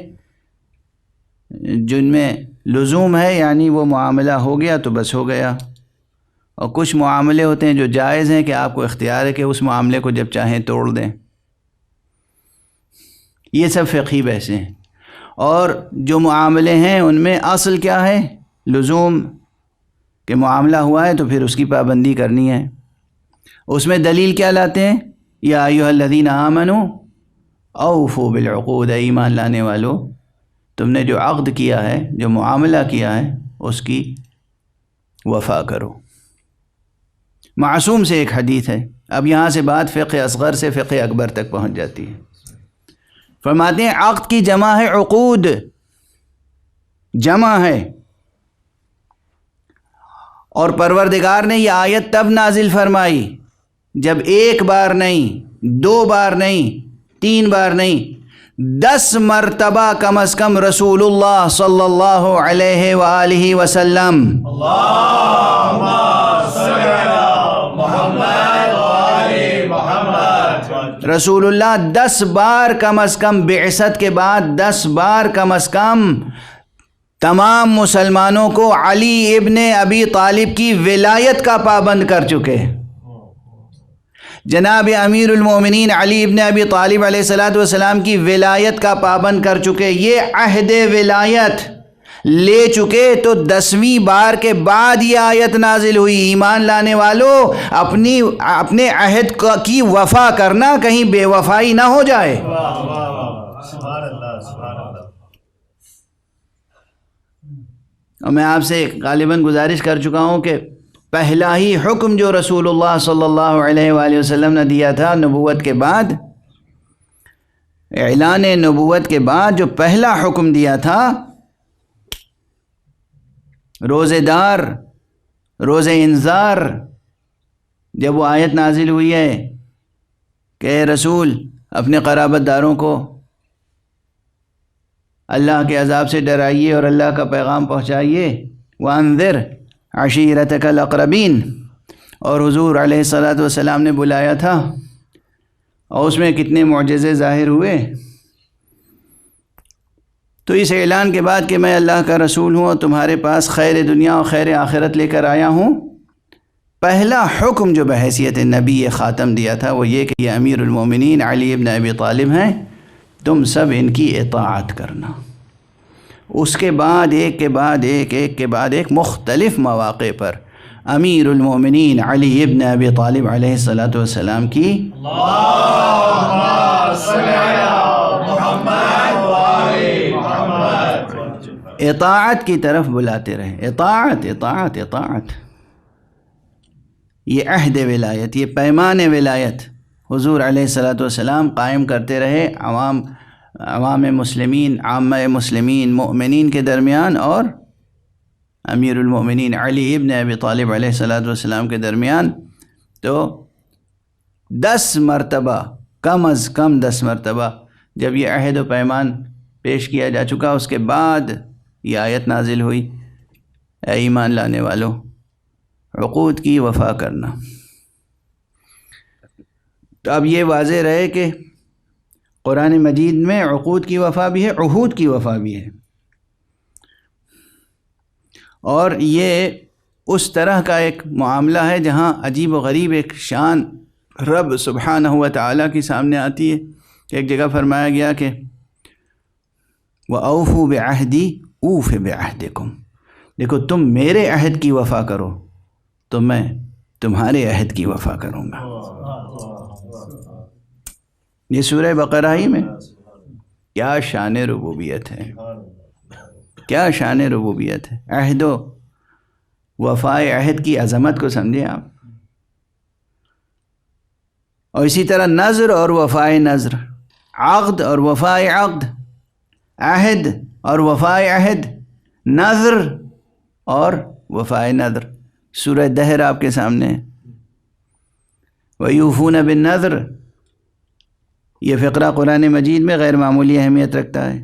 جن میں لزوم ہے، یعنی وہ معاملہ ہو گیا تو بس ہو گیا، اور کچھ معاملے ہوتے ہیں جو جائز ہیں کہ آپ کو اختیار ہے کہ اس معاملے کو جب چاہیں توڑ دیں۔ یہ سب فقہی بحثیں ہیں، اور جو معاملے ہیں ان میں اصل کیا ہے؟ لزوم، کہ معاملہ ہوا ہے تو پھر اس کی پابندی کرنی ہے۔ اس میں دلیل کیا لاتے ہیں؟ یا ایھا الذین آمنوا اوفوا بالعقود، ایمان لانے والو تم نے جو عقد کیا ہے، جو معاملہ کیا ہے، اس کی وفا کرو۔ معصوم سے ایک حدیث ہے، اب یہاں سے بات فقہ اصغر سے فقہ اکبر تک پہنچ جاتی ہے۔ فرماتے ہیں عقد کی جمع ہے عقود، جمع ہے، اور پروردگار نے یہ آیت تب نازل فرمائی جب ایک بار نہیں، 2 بار نہیں، 3 بار نہیں، 10 مرتبہ کم از کم رسول اللہ صلی اللہ علیہ وآلہ وسلم اللہم صلی علی محمد وآل محمد، رسول اللہ 10 بار کم از کم بعثت کے بعد 10 بار کم از کم تمام مسلمانوں کو علی ابن ابی طالب کی ولایت کا پابند کر چکے۔ جناب امیر المومنین علی ابن ابی طالب علیہ السلام کی ولایت کا پابند کر چکے، یہ عہد ولایت لے چکے، تو 10ویں بار کے بعد یہ آیت نازل ہوئی، ایمان لانے والوں اپنے عہد کی وفا کرنا، کہیں بے وفائی نہ ہو جائے۔ سبحان اللہ سبحان اللہ۔ اور میں آپ سے غالباً گزارش کر چکا ہوں کہ پہلا ہی حکم جو رسول اللہ صلی اللہ علیہ وآلہ وسلم نے دیا تھا نبوت کے بعد، اعلان نبوت کے بعد جو پہلا حکم دیا تھا، روزے دار، روزے انذار، جب وہ آیت نازل ہوئی ہے کہ اے رسول اپنے قرابت داروں کو اللہ کے عذاب سے ڈرائیے اور اللہ کا پیغام پہنچائیے، وانذر عشیرتک الاقربین، اور حضور علیہ السلام نے بلایا تھا، اور اس میں کتنے معجزے ظاہر ہوئے۔ تو اس اعلان کے بعد کہ میں اللہ کا رسول ہوں اور تمہارے پاس خیر دنیا اور خیر آخرت لے کر آیا ہوں، پہلا حکم جو بحیثیت نبی خاتم دیا تھا وہ یہ کہ یہ امیر المومنین علی ابن ابی طالب ہیں، تم سب ان کی اطاعت کرنا۔ اس کے بعد ایک کے بعد ایک مختلف مواقع پر امیر المومنین علی ابن ابی طالب علیہ السلام کی اللہم صلی علی محمد وآل محمد اطاعت کی طرف بلاتے رہے۔ اطاعت اطاعت اطاعت، یہ عہد ولایت، یہ پیمان ولایت حضور علیہ السلام قائم کرتے رہے عوام مسلمین، عامہ مسلمین، مؤمنین کے درمیان اور امیر المؤمنین علی ابن ابی طالب علیہ السلام کے درمیان۔ تو 10 مرتبہ، کم از کم 10 مرتبہ جب یہ عہد و پیمان پیش کیا جا چکا، اس کے بعد یہ آیت نازل ہوئی، اے ایمان لانے والوں عقود کی وفا کرنا۔ تو اب یہ واضح رہے کہ قرآن مجید میں عقود کی وفا بھی ہے، عہود کی وفا بھی ہے، اور یہ اس طرح کا ایک معاملہ ہے جہاں عجیب و غریب ایک شان رب سبحانہ و تعالیٰ کی سامنے آتی ہے۔ ایک جگہ فرمایا گیا کہ وَأَوْفُوا بِعَهْدِي أُوفِ بِعَهْدِكُمْ، دیکھو تم میرے عہد کی وفا کرو تو میں تمہارے عہد کی وفا کروں گا۔ یہ سورہ بقرہ ہی میں کیا شان ربوبیت ہے، کیا شان ربوبیت ہے۔ عہد و وفائے عہد کی عظمت کو سمجھیں آپ، اور اسی طرح نذر اور وفائے نذر، عقد اور وفائے عقد، عہد اور وفائے عہد، نذر اور وفائے نذر۔ سورہ دہر آپ کے سامنے ہے، وَيُوفُونَ بِالنَّذْرِ، یہ فقرہ قرآن مجید میں غیر معمولی اہمیت رکھتا ہے۔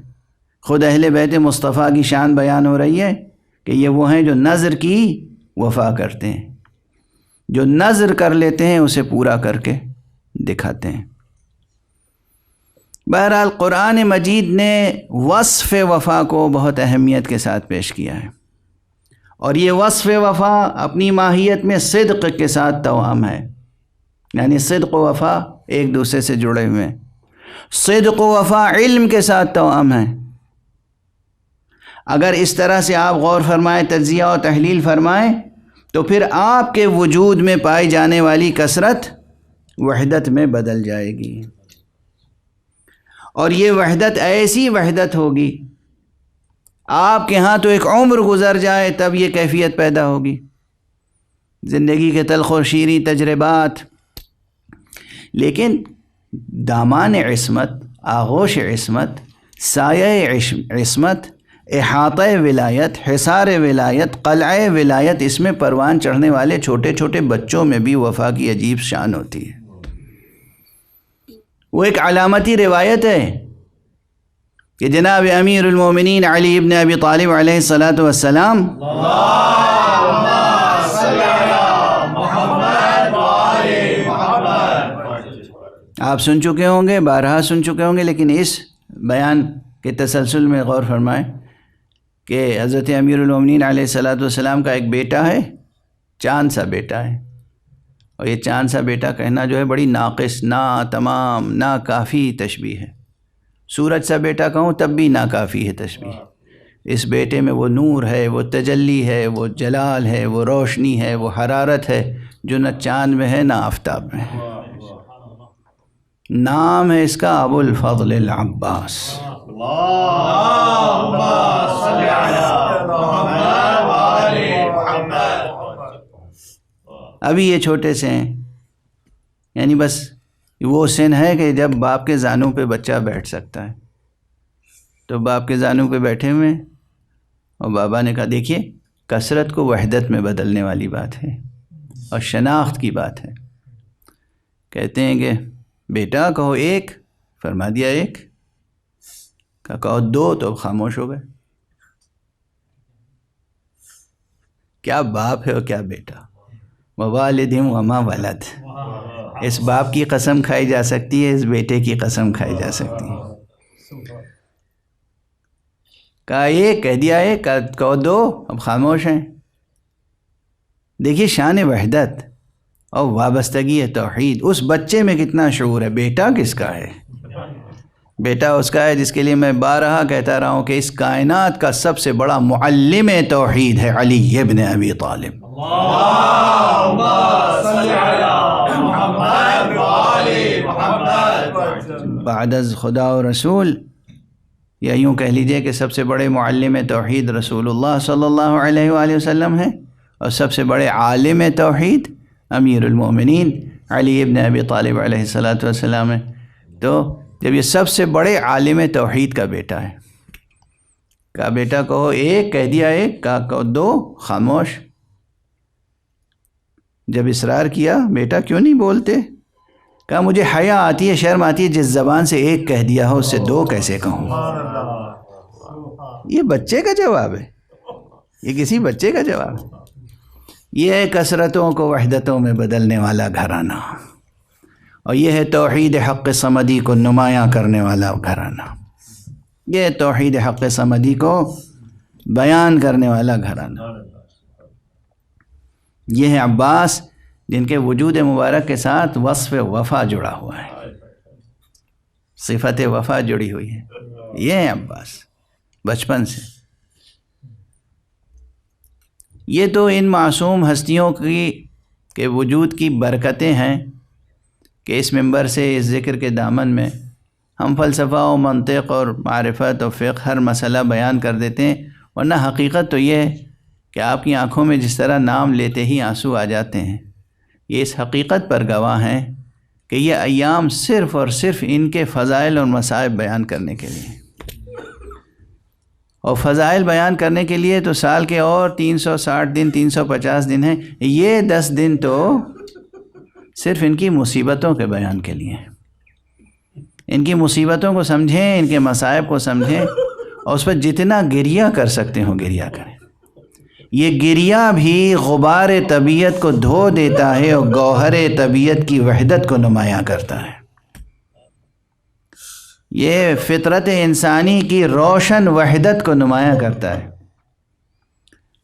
خود اہل بیت مصطفیٰ کی شان بیان ہو رہی ہے کہ یہ وہ ہیں جو نذر کی وفا کرتے ہیں، جو نذر کر لیتے ہیں اسے پورا کر کے دکھاتے ہیں۔ بہرحال قرآن مجید نے وصف وفا کو بہت اہمیت کے ساتھ پیش کیا ہے، اور یہ وصف وفا اپنی ماہیت میں صدق کے ساتھ توام ہے، یعنی صدق و وفا ایک دوسرے سے جڑے ہوئے ہیں۔ صدق و وفا علم کے ساتھ توام ہے۔ اگر اس طرح سے آپ غور فرمائیں، تجزیہ اور تحلیل فرمائیں، تو پھر آپ کے وجود میں پائی جانے والی کثرت وحدت میں بدل جائے گی، اور یہ وحدت ایسی وحدت ہوگی آپ کے ہاں تو ایک عمر گزر جائے تب یہ کیفیت پیدا ہوگی، زندگی کے تلخ و شیریں تجربات۔ لیکن دامان عصمت، آغوش عصمت، سایہ عصمت، احاطہ ولایت، حصار ولایت، قلعہ ولایت، اس میں پروان چڑھنے والے چھوٹے چھوٹے بچوں میں بھی وفا کی عجیب شان ہوتی ہے۔ وہ ایک علامتی روایت ہے کہ جناب امیر المومنین علی ابن ابی طالب علیہ السلام آپ سن چکے ہوں گے، بارہا سن چکے ہوں گے، لیکن اس بیان کے تسلسل میں غور فرمائیں کہ حضرت امیر المومنین علیہ السلام کا ایک بیٹا ہے، چاند سا بیٹا ہے، اور یہ چاند سا بیٹا کہنا جو ہے بڑی ناقص، تمام، ناکافی تشبیہ ہے۔ سورج سا بیٹا کہوں تب بھی ناکافی ہے تشبیہ۔ اس بیٹے میں وہ نور ہے، وہ تجلی ہے، وہ جلال ہے، وہ روشنی ہے، وہ حرارت ہے جو نہ چاند میں ہے نہ آفتاب میں ہے۔ نام ہے اس کا ابو الفضل العباس۔ ابھی یہ چھوٹے سے ہیں، یعنی بس وہ سن ہے کہ جب باپ کے زانوں پہ بچہ بیٹھ سکتا ہے، تو باپ کے زانوں پہ بیٹھے ہوئے، اور بابا نے کہا دیکھیے کثرت کو وحدت میں بدلنے والی بات ہے اور شناخت کی بات ہے۔ کہتے ہیں کہ بیٹا کہو ایک، فرما دیا ایک، کہو دو تو خاموش ہو گئے۔ کیا باپ ہے اور کیا بیٹا، ووالد وما ولد۔ اس باپ کی قسم کھائی جا سکتی ہے، اس بیٹے کی قسم کھائی جا سکتی ہے۔ کہا ایک، کہہ دیا ایک، کہو دو، اب خاموش ہیں۔ دیکھیے شان وحدت اور وابستگی توحید، اس بچے میں کتنا شعور ہے۔ بیٹا کس کا ہے؟ بیٹا اس کا ہے جس کے لیے میں بارہا کہتا رہا ہوں کہ اس کائنات کا سب سے بڑا معلم توحید ہے علی ابن ابی طالب۔ بعد از خدا و رسول، یا یوں کہہ لیجئے کہ سب سے بڑے معلم توحید رسول اللہ صلی اللہ علیہ وآلہ وسلم ہیں، اور سب سے بڑے عالم توحید امیر المومنین علی ابن ابی طالب علیہ السلام ہیں۔ تو جب یہ سب سے بڑے عالم توحید کا بیٹا ہے، کہا بیٹا کہو ایک، کہہ دیا ایک، کہا کہو دو، خاموش۔ جب اصرار کیا بیٹا کیوں نہیں بولتے، کہا مجھے حیا آتی ہے، شرم آتی ہے، جس زبان سے ایک کہہ دیا ہو اس سے دو کیسے کہوں۔ یہ بچے کا جواب ہے، یہ کسی بچے کا جواب ہے۔ یہ ہے کثرتوں کو وحدتوں میں بدلنے والا گھرانہ، اور یہ ہے توحید حق صمدی کو نمایاں کرنے والا گھرانہ، یہ توحید حق صمدی کو بیان کرنے والا گھرانہ۔ یہ ہے عباس جن کے وجود مبارک کے ساتھ وصف وفا جڑا ہوا ہے، صفت وفا جڑی ہوئی ہے۔ یہ ہے عباس بچپن سے۔ یہ تو ان معصوم ہستیوں کے وجود کی برکتیں ہیں کہ اس منبر سے، اس ذکر کے دامن میں ہم فلسفہ و منطق اور معرفت و فقہ ہر مسئلہ بیان کر دیتے ہیں، ورنہ حقیقت تو یہ ہے کہ آپ کی آنکھوں میں جس طرح نام لیتے ہی آنسو آ جاتے ہیں، یہ اس حقیقت پر گواہ ہیں کہ یہ ایام صرف اور صرف ان کے فضائل اور مصائب بیان کرنے کے لیے، اور فضائل بیان کرنے کے لیے تو سال کے اور 360 دن 350 دن ہیں، یہ 10 دن تو صرف ان کی مصیبتوں کے بیان کے لیے۔ ان کی مصیبتوں کو سمجھیں، ان کے مصائب کو سمجھیں، اور اس پر جتنا گریہ کر سکتے ہو گریہ کریں۔ یہ گریہ بھی غبار طبیعت کو دھو دیتا ہے اور گوہر طبیعت کی وحدت کو نمایاں کرتا ہے۔ یہ فطرت انسانی کی روشن وحدت کو نمایاں کرتا ہے،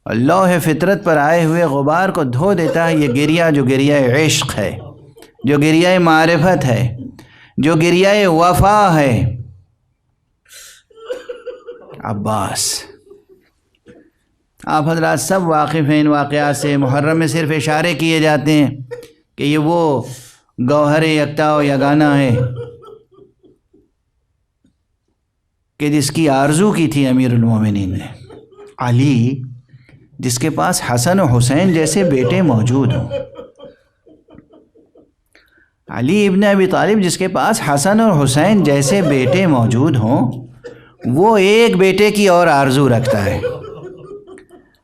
اور لوح فطرت پر آئے ہوئے غبار کو دھو دیتا ہے۔ یہ گریہ جو گریہ عشق ہے، جو گریہ معرفت ہے، جو گریہ وفا ہے۔ عباس، آپ حضرات سب واقف ہیں ان واقعات سے، محرم میں صرف اشارے کیے جاتے ہیں کہ یہ وہ گوہر یکتا و یگانہ ہے۔ کہ جس کی آرزو کی تھی امیر المومنین نے، علی جس کے پاس حسن و حسین جیسے بیٹے موجود ہوں، علی ابن ابی طالب جس کے پاس حسن اور حسین جیسے بیٹے موجود ہوں، وہ ایک بیٹے کی اور آرزو رکھتا ہے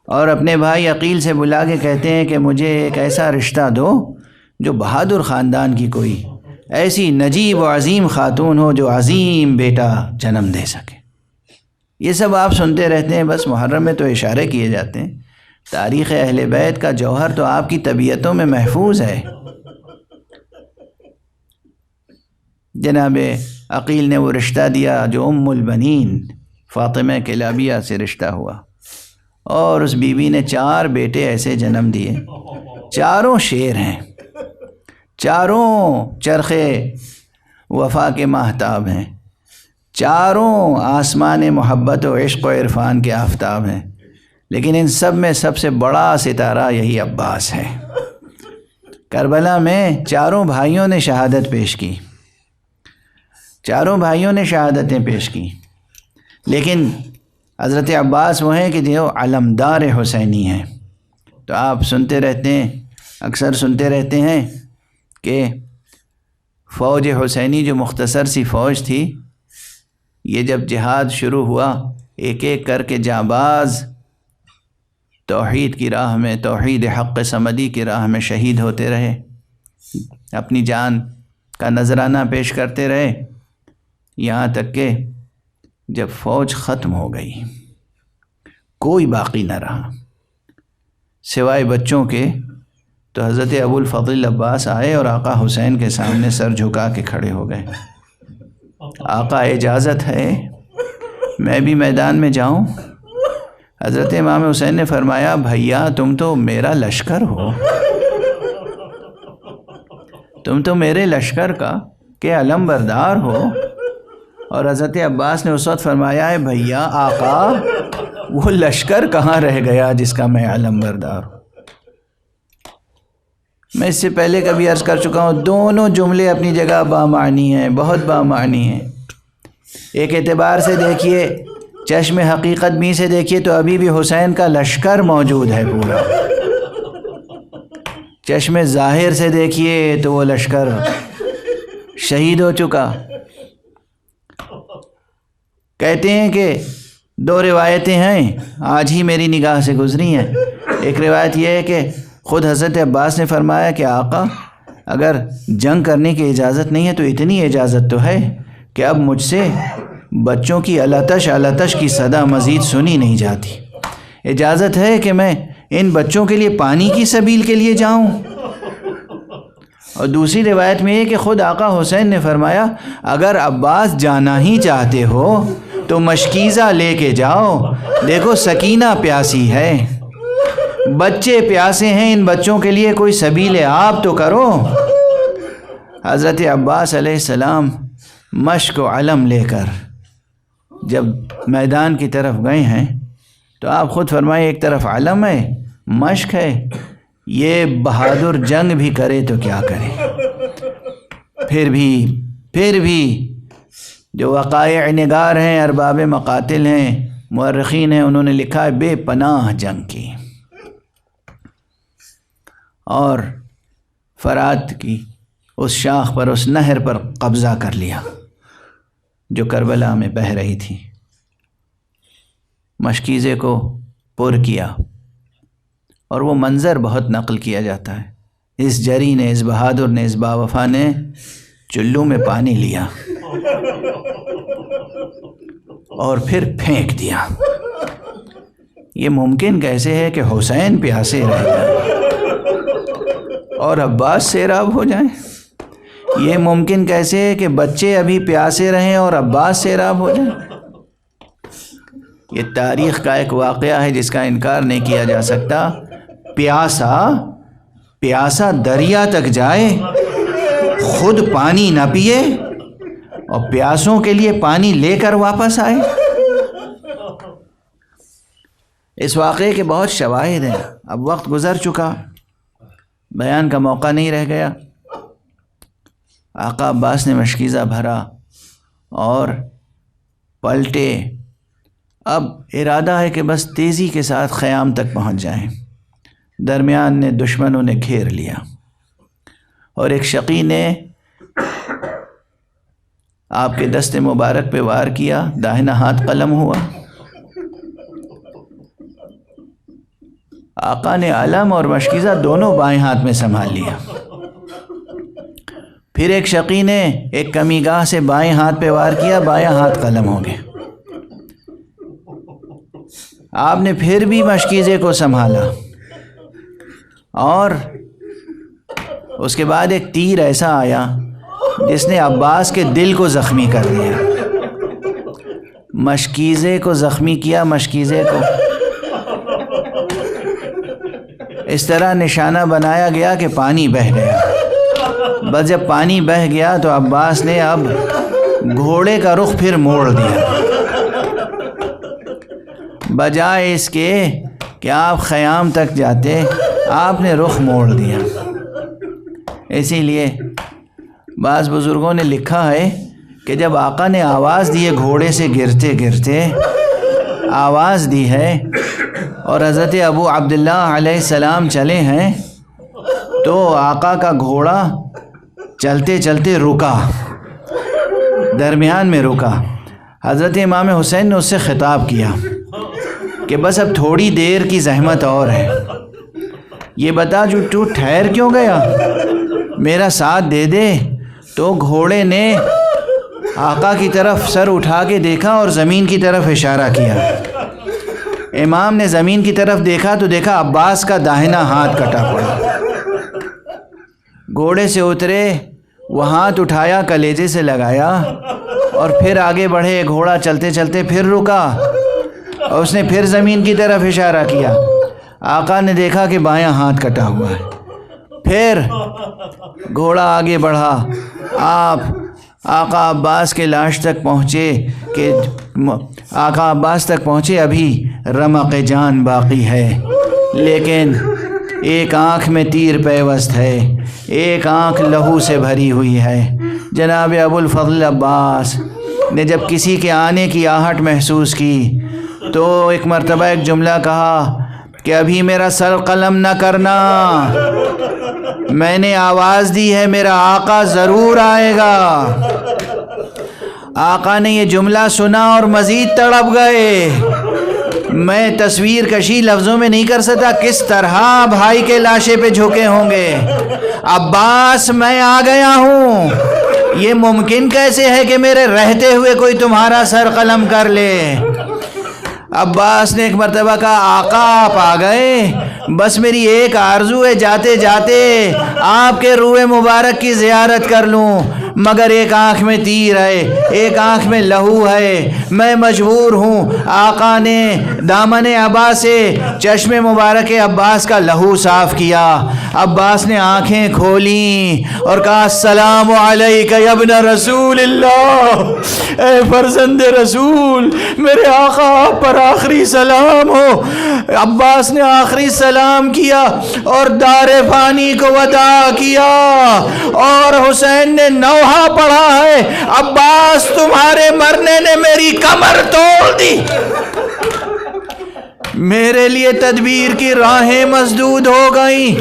اور اپنے بھائی عقیل سے بلا کے کہتے ہیں کہ مجھے ایک ایسا رشتہ دو جو بہادر خاندان کی کوئی ایسی نجیب و عظیم خاتون ہو جو عظیم بیٹا جنم دے سکے۔ یہ سب آپ سنتے رہتے ہیں، بس محرم میں تو اشارے کیے جاتے ہیں، تاریخ اہل بیت کا جوہر تو آپ کی طبیعتوں میں محفوظ ہے۔ جناب عقیل نے وہ رشتہ دیا جو ام البنین فاطمہ کلابیہ سے رشتہ ہوا، اور اس بی بی نے 4 بیٹے ایسے جنم دیے، چاروں شیر ہیں، چاروں چرخے وفا کے ماہتاب ہیں، چاروں آسمان محبت و عشق و عرفان کے آفتاب ہیں، لیکن ان سب میں سب سے بڑا ستارہ یہی عباس ہے۔ کربلا میں چاروں بھائیوں نے شہادت پیش کی، چاروں بھائیوں نے شہادتیں پیش کی، لیکن حضرت عباس وہ ہیں کہ جو علمدار حسینی ہیں۔ تو آپ سنتے رہتے ہیں، اکثر سنتے رہتے ہیں کہ فوج حسینی جو مختصر سی فوج تھی، یہ جب جہاد شروع ہوا ایک ایک کر کے جانباز توحید کی راہ میں، توحید حق صمدی کی راہ میں شہید ہوتے رہے، اپنی جان کا نذرانہ پیش کرتے رہے، یہاں تک کہ جب فوج ختم ہو گئی کوئی باقی نہ رہا سوائے بچوں کے، تو حضرت ابو الفضل عباس آئے اور آقا حسین کے سامنے سر جھکا کے کھڑے ہو گئے۔ آقا اجازت ہے میں بھی میدان میں جاؤں؟ حضرت امام حسین نے فرمایا بھیا تم تو میرا لشکر ہو، تم تو میرے لشکر کا کہ علم بردار ہو۔ اور حضرت عباس نے اس وقت فرمایا ہے بھیا آقا وہ لشکر کہاں رہ گیا جس کا میں علم بردار ہوں۔ میں اس سے پہلے کبھی عرض کر چکا ہوں، دونوں جملے اپنی جگہ بامعنی ہیں، بہت بامعنی ہیں۔ ایک اعتبار سے دیکھیے، چشم حقیقت بھی سے دیکھیے تو ابھی بھی حسین کا لشکر موجود ہے پورا، چشم ظاہر سے دیکھیے تو وہ لشکر شہید ہو چکا۔ کہتے ہیں کہ 2 روایتیں ہیں آج ہی میری نگاہ سے گزری ہیں۔ ایک روایت یہ ہے کہ خود حضرت عباس نے فرمایا کہ آقا اگر جنگ کرنے کی اجازت نہیں ہے تو اتنی اجازت تو ہے کہ اب مجھ سے بچوں کی التش التش کی صدا مزید سنی نہیں جاتی، اجازت ہے کہ میں ان بچوں کے لیے پانی کی سبیل کے لیے جاؤں۔ اور دوسری روایت میں یہ کہ خود آقا حسین نے فرمایا اگر عباس جانا ہی چاہتے ہو تو مشکیزہ لے کے جاؤ، دیکھو سکینہ پیاسی ہے، بچے پیاسے ہیں، ان بچوں کے لیے کوئی سبیل آب تو کرو۔ حضرت عباس علیہ السلام مشک و علم لے کر جب میدان کی طرف گئے ہیں تو آپ خود فرمائیں ایک طرف علم ہے، مشک ہے، یہ بہادر جنگ بھی کرے تو کیا کرے۔ پھر بھی جو وقائع نگار ہیں، ارباب مقاتل ہیں، مورخین ہیں، انہوں نے لکھا ہے بے پناہ جنگ کی اور فرات کی اس شاخ پر، اس نہر پر قبضہ کر لیا جو کربلا میں بہہ رہی تھی، مشکیزے کو پر کیا۔ اور وہ منظر بہت نقل کیا جاتا ہے، اس جری نے، اس بہادر نے، اس باوفا نے چلو میں پانی لیا اور پھر پھینک دیا۔ یہ ممکن کیسے ہے کہ حسین پیاسے رہ جائیں اور عباس سیراب ہو جائیں؟ یہ ممکن کیسے ہے کہ بچے ابھی پیاسے رہیں اور عباس سیراب ہو جائیں؟ یہ تاریخ کا ایک واقعہ ہے جس کا انکار نہیں کیا جا سکتا۔ پیاسا دریا تک جائے، خود پانی نہ پیے اور پیاسوں کے لیے پانی لے کر واپس آئے۔ اس واقعے کے بہت شواہد ہیں، اب وقت گزر چکا، بیان کا موقع نہیں رہ گیا۔ آقا عباس نے مشکیزہ بھرا اور پلٹے، اب ارادہ ہے کہ بس تیزی کے ساتھ خیام تک پہنچ جائیں۔ درمیان نے دشمنوں نے گھیر لیا اور ایک شقی نے آپ کے دست مبارک پہ وار کیا، داہنا ہاتھ قلم ہوا۔ آقا نے علم اور مشکیزہ دونوں بائیں ہاتھ میں سنبھال لیا۔ پھر ایک شقی نے ایک کمی گاہ سے بائیں ہاتھ پہ وار کیا، بائیں ہاتھ قلم ہو گئے۔ آپ نے پھر بھی مشکیزے کو سنبھالا اور اس کے بعد ایک تیر ایسا آیا جس نے عباس کے دل کو زخمی کر دیا، مشکیزے کو زخمی کیا، مشکیزے کو اس طرح نشانہ بنایا گیا کہ پانی بہہ گیا۔ بس جب پانی بہہ گیا تو عباس نے اب گھوڑے کا رخ پھر موڑ دیا، بجائے اس کے کہ آپ خیام تک جاتے، آپ نے رخ موڑ دیا۔ اسی لیے بعض بزرگوں نے لکھا ہے کہ جب آقا نے آواز دی ہے، گھوڑے سے گرتے گرتے آواز دی ہے اور حضرت ابو عبداللہ علیہ السلام چلے ہیں، تو آقا کا گھوڑا چلتے چلتے رکا، درمیان میں رکا۔ حضرت امام حسین نے اس سے خطاب کیا کہ بس اب تھوڑی دیر کی زحمت اور ہے، یہ بتا جو تو ٹھہر کیوں گیا، میرا ساتھ دے دے۔ تو گھوڑے نے آقا کی طرف سر اٹھا کے دیکھا اور زمین کی طرف اشارہ کیا۔ امام نے زمین کی طرف دیکھا تو دیکھا عباس کا داہنا ہاتھ کٹا پڑا۔ گھوڑے سے اترے، وہ ہاتھ اٹھایا، کلیجے سے لگایا اور پھر آگے بڑھے۔ گھوڑا چلتے چلتے پھر رکا اور اس نے پھر زمین کی طرف اشارہ کیا۔ آقا نے دیکھا کہ بایاں ہاتھ کٹا ہوا ہے۔ پھر گھوڑا آگے بڑھا، آپ آقا عباس کے لاش تک پہنچے کہ آقا عباس تک پہنچے، ابھی رمق جان باقی ہے، لیکن ایک آنکھ میں تیر پیوست ہے، ایک آنکھ لہو سے بھری ہوئی ہے۔ جناب ابو الفضل عباس نے جب کسی کے آنے کی آہٹ محسوس کی تو ایک مرتبہ ایک جملہ کہا کہ ابھی میرا سر قلم نہ کرنا، میں نے آواز دی ہے، میرا آقا ضرور آئے گا۔ آقا نے یہ جملہ سنا اور مزید تڑپ گئے۔ میں تصویر کشی لفظوں میں نہیں کر سکتا کس طرح بھائی کے لاشے پہ جھکے ہوں گے۔ عباس میں آ گیا ہوں، یہ ممکن کیسے ہے کہ میرے رہتے ہوئے کوئی تمہارا سر قلم کر لے؟ عباس نے ایک مرتبہ کہا آقا آپ آ گئے، بس میری ایک آرزو ہے، جاتے جاتے آپ کے روح مبارک کی زیارت کر لوں، مگر ایک آنکھ میں تیر ہے، ایک آنکھ میں لہو ہے، میں مجبور ہوں۔ آقا نے دامن عبا سے چشم مبارک عباس کا لہو صاف کیا۔ عباس نے آنکھیں کھولیں اور کہا السلام علیک یا ابن رسول اللہ، اے فرزند رسول، میرے آقا آپ پر آخری سلام ہو۔ عباس نے آخری سلام کیا اور دار فانی کو وداع کیا، اور حسین نے نوحہ پڑھا ہے عباس تمہارے مرنے نے میری کمر توڑ دی، میرے لیے تدبیر کی راہیں مسدود ہو گئیں۔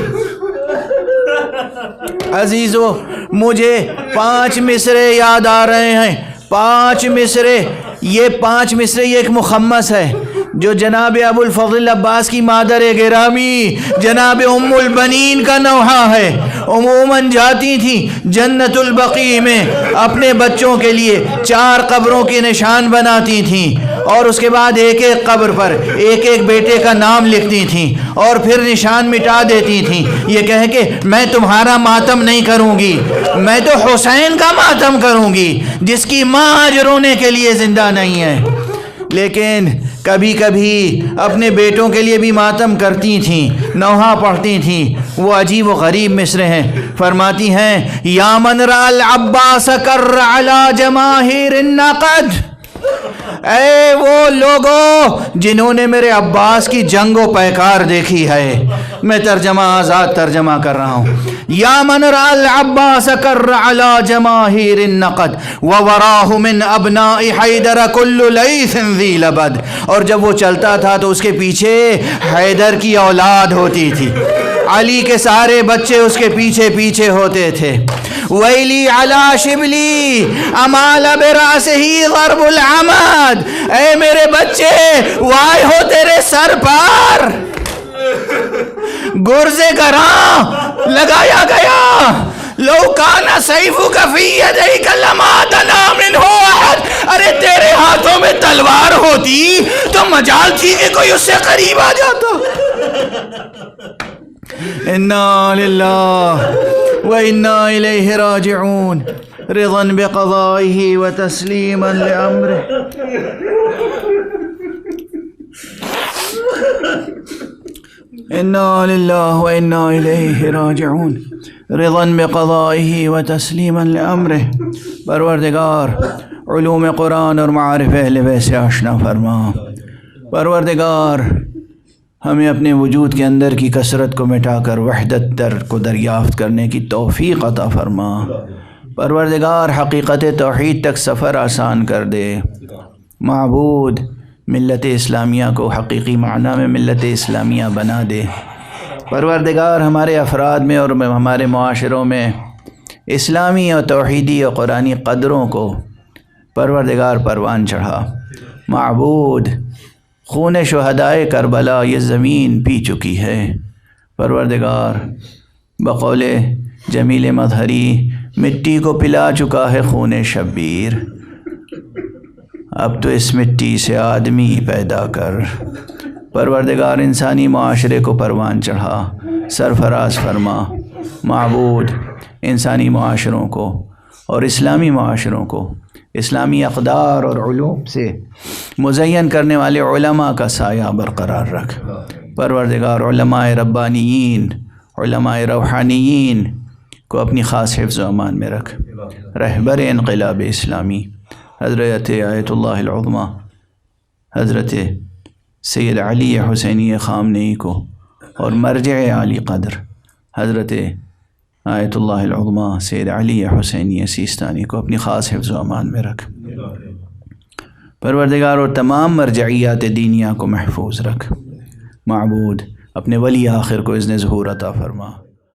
عزیزو، مجھے 5 مصرے یاد آ رہے ہیں، 5 مصرے۔ یہ 5 مصرے، یہ ایک مخمس ہے جو جناب ابو الفضل عباس کی مادر گرامی جناب ام البنین کا نوحہ ہے۔ عموماً جاتی تھیں جنت البقیع میں، اپنے بچوں کے لیے 4 قبروں کے نشان بناتی تھیں اور اس کے بعد ایک ایک قبر پر ایک ایک بیٹے کا نام لکھتی تھیں اور پھر نشان مٹا دیتی تھیں، یہ کہہ کے میں تمہارا ماتم نہیں کروں گی، میں تو حسین کا ماتم کروں گی جس کی ماں آج رونے کے لیے زندہ نہیں ہے۔ لیکن کبھی کبھی اپنے بیٹوں کے لیے بھی ماتم کرتی تھیں، نوحہ پڑھتی تھیں۔ وہ عجیب و غریب مصرے ہیں، فرماتی ہیں یا من را العباس کر علی جماہیر النقد، اے وہ لوگوں جنہوں نے میرے عباس کی جنگ و پیکار دیکھی ہے، میں ترجمہ آزاد ترجمہ کر رہا ہوں۔ یا من رأى العباس کر علی جماہیر النقد ووراہ من ابناء حیدر کل لیث ذی لبد، اور جب وہ چلتا تھا تو اس کے پیچھے حیدر کی اولاد ہوتی تھی، علی کے سارے بچے اس کے پیچھے پیچھے ہوتے تھے۔ ویلی علی شبلی امال براسہ ضرب العمد، اے میرے بچے وائے ہو تیرے سر پر گرز گراں لگایا گیا۔ لو کان سیفک فی یدیک لما دنا منہ احد، ارے تیرے ہاتھوں میں تلوار ہوتی تو مجال تھی کہ کوئی اس سے قریب آ جاتا۔ انا للہ وانا الیہ راجعون، رضا بقضائہ وتسلیما لامرہ۔ انا للہ وانا الیہ راجعون، رضا بقضائہ وتسلیما لامرہ۔ پروردگار علوم قرآن اور معارف اہل بیت سے آشنا فرما۔ پروردگار ہمیں اپنے وجود کے اندر کی کثرت کو مٹا کر وحدت در کو دریافت کرنے کی توفیق عطا فرما۔ پروردگار حقیقت توحید تک سفر آسان کر دے۔ معبود ملت اسلامیہ کو حقیقی معنی میں ملت اسلامیہ بنا دے۔ پروردگار ہمارے افراد میں اور ہمارے معاشروں میں اسلامی اور توحیدی اور قرآنی قدروں کو پروردگار پروان چڑھا۔ معبود خون شہدائے کربلا یہ زمین پی چکی ہے۔ پروردگار بقول جمیل مظہری مٹی کو پلا چکا ہے خون شبیر، اب تو اس مٹی سے آدمی پیدا کر۔ پروردگار انسانی معاشرے کو پروان چڑھا، سرفراز فرما۔ معبود انسانی معاشروں کو اور اسلامی معاشروں کو اسلامی اقدار اور علوم سے مزین کرنے والے علماء کا سایہ برقرار رکھ۔ پروردگار علماء ربانیین، علماء روحانیین کو اپنی خاص حفظ و امان میں رکھ۔ رہبر انقلاب اسلامی حضرت آیت اللہ العظمیٰ حضرت سید علی حسینی خامنئی کو اور مرجع عالی قدر حضرت آیت اللہ العظمیٰ سید علی حسینی سیستانی کو اپنی خاص حفظ و امان میں رکھ۔ پروردگار اور تمام مرجعیات دینیہ کو محفوظ رکھ۔ معبود اپنے ولی آخر کو اذن ظہور عطا فرما۔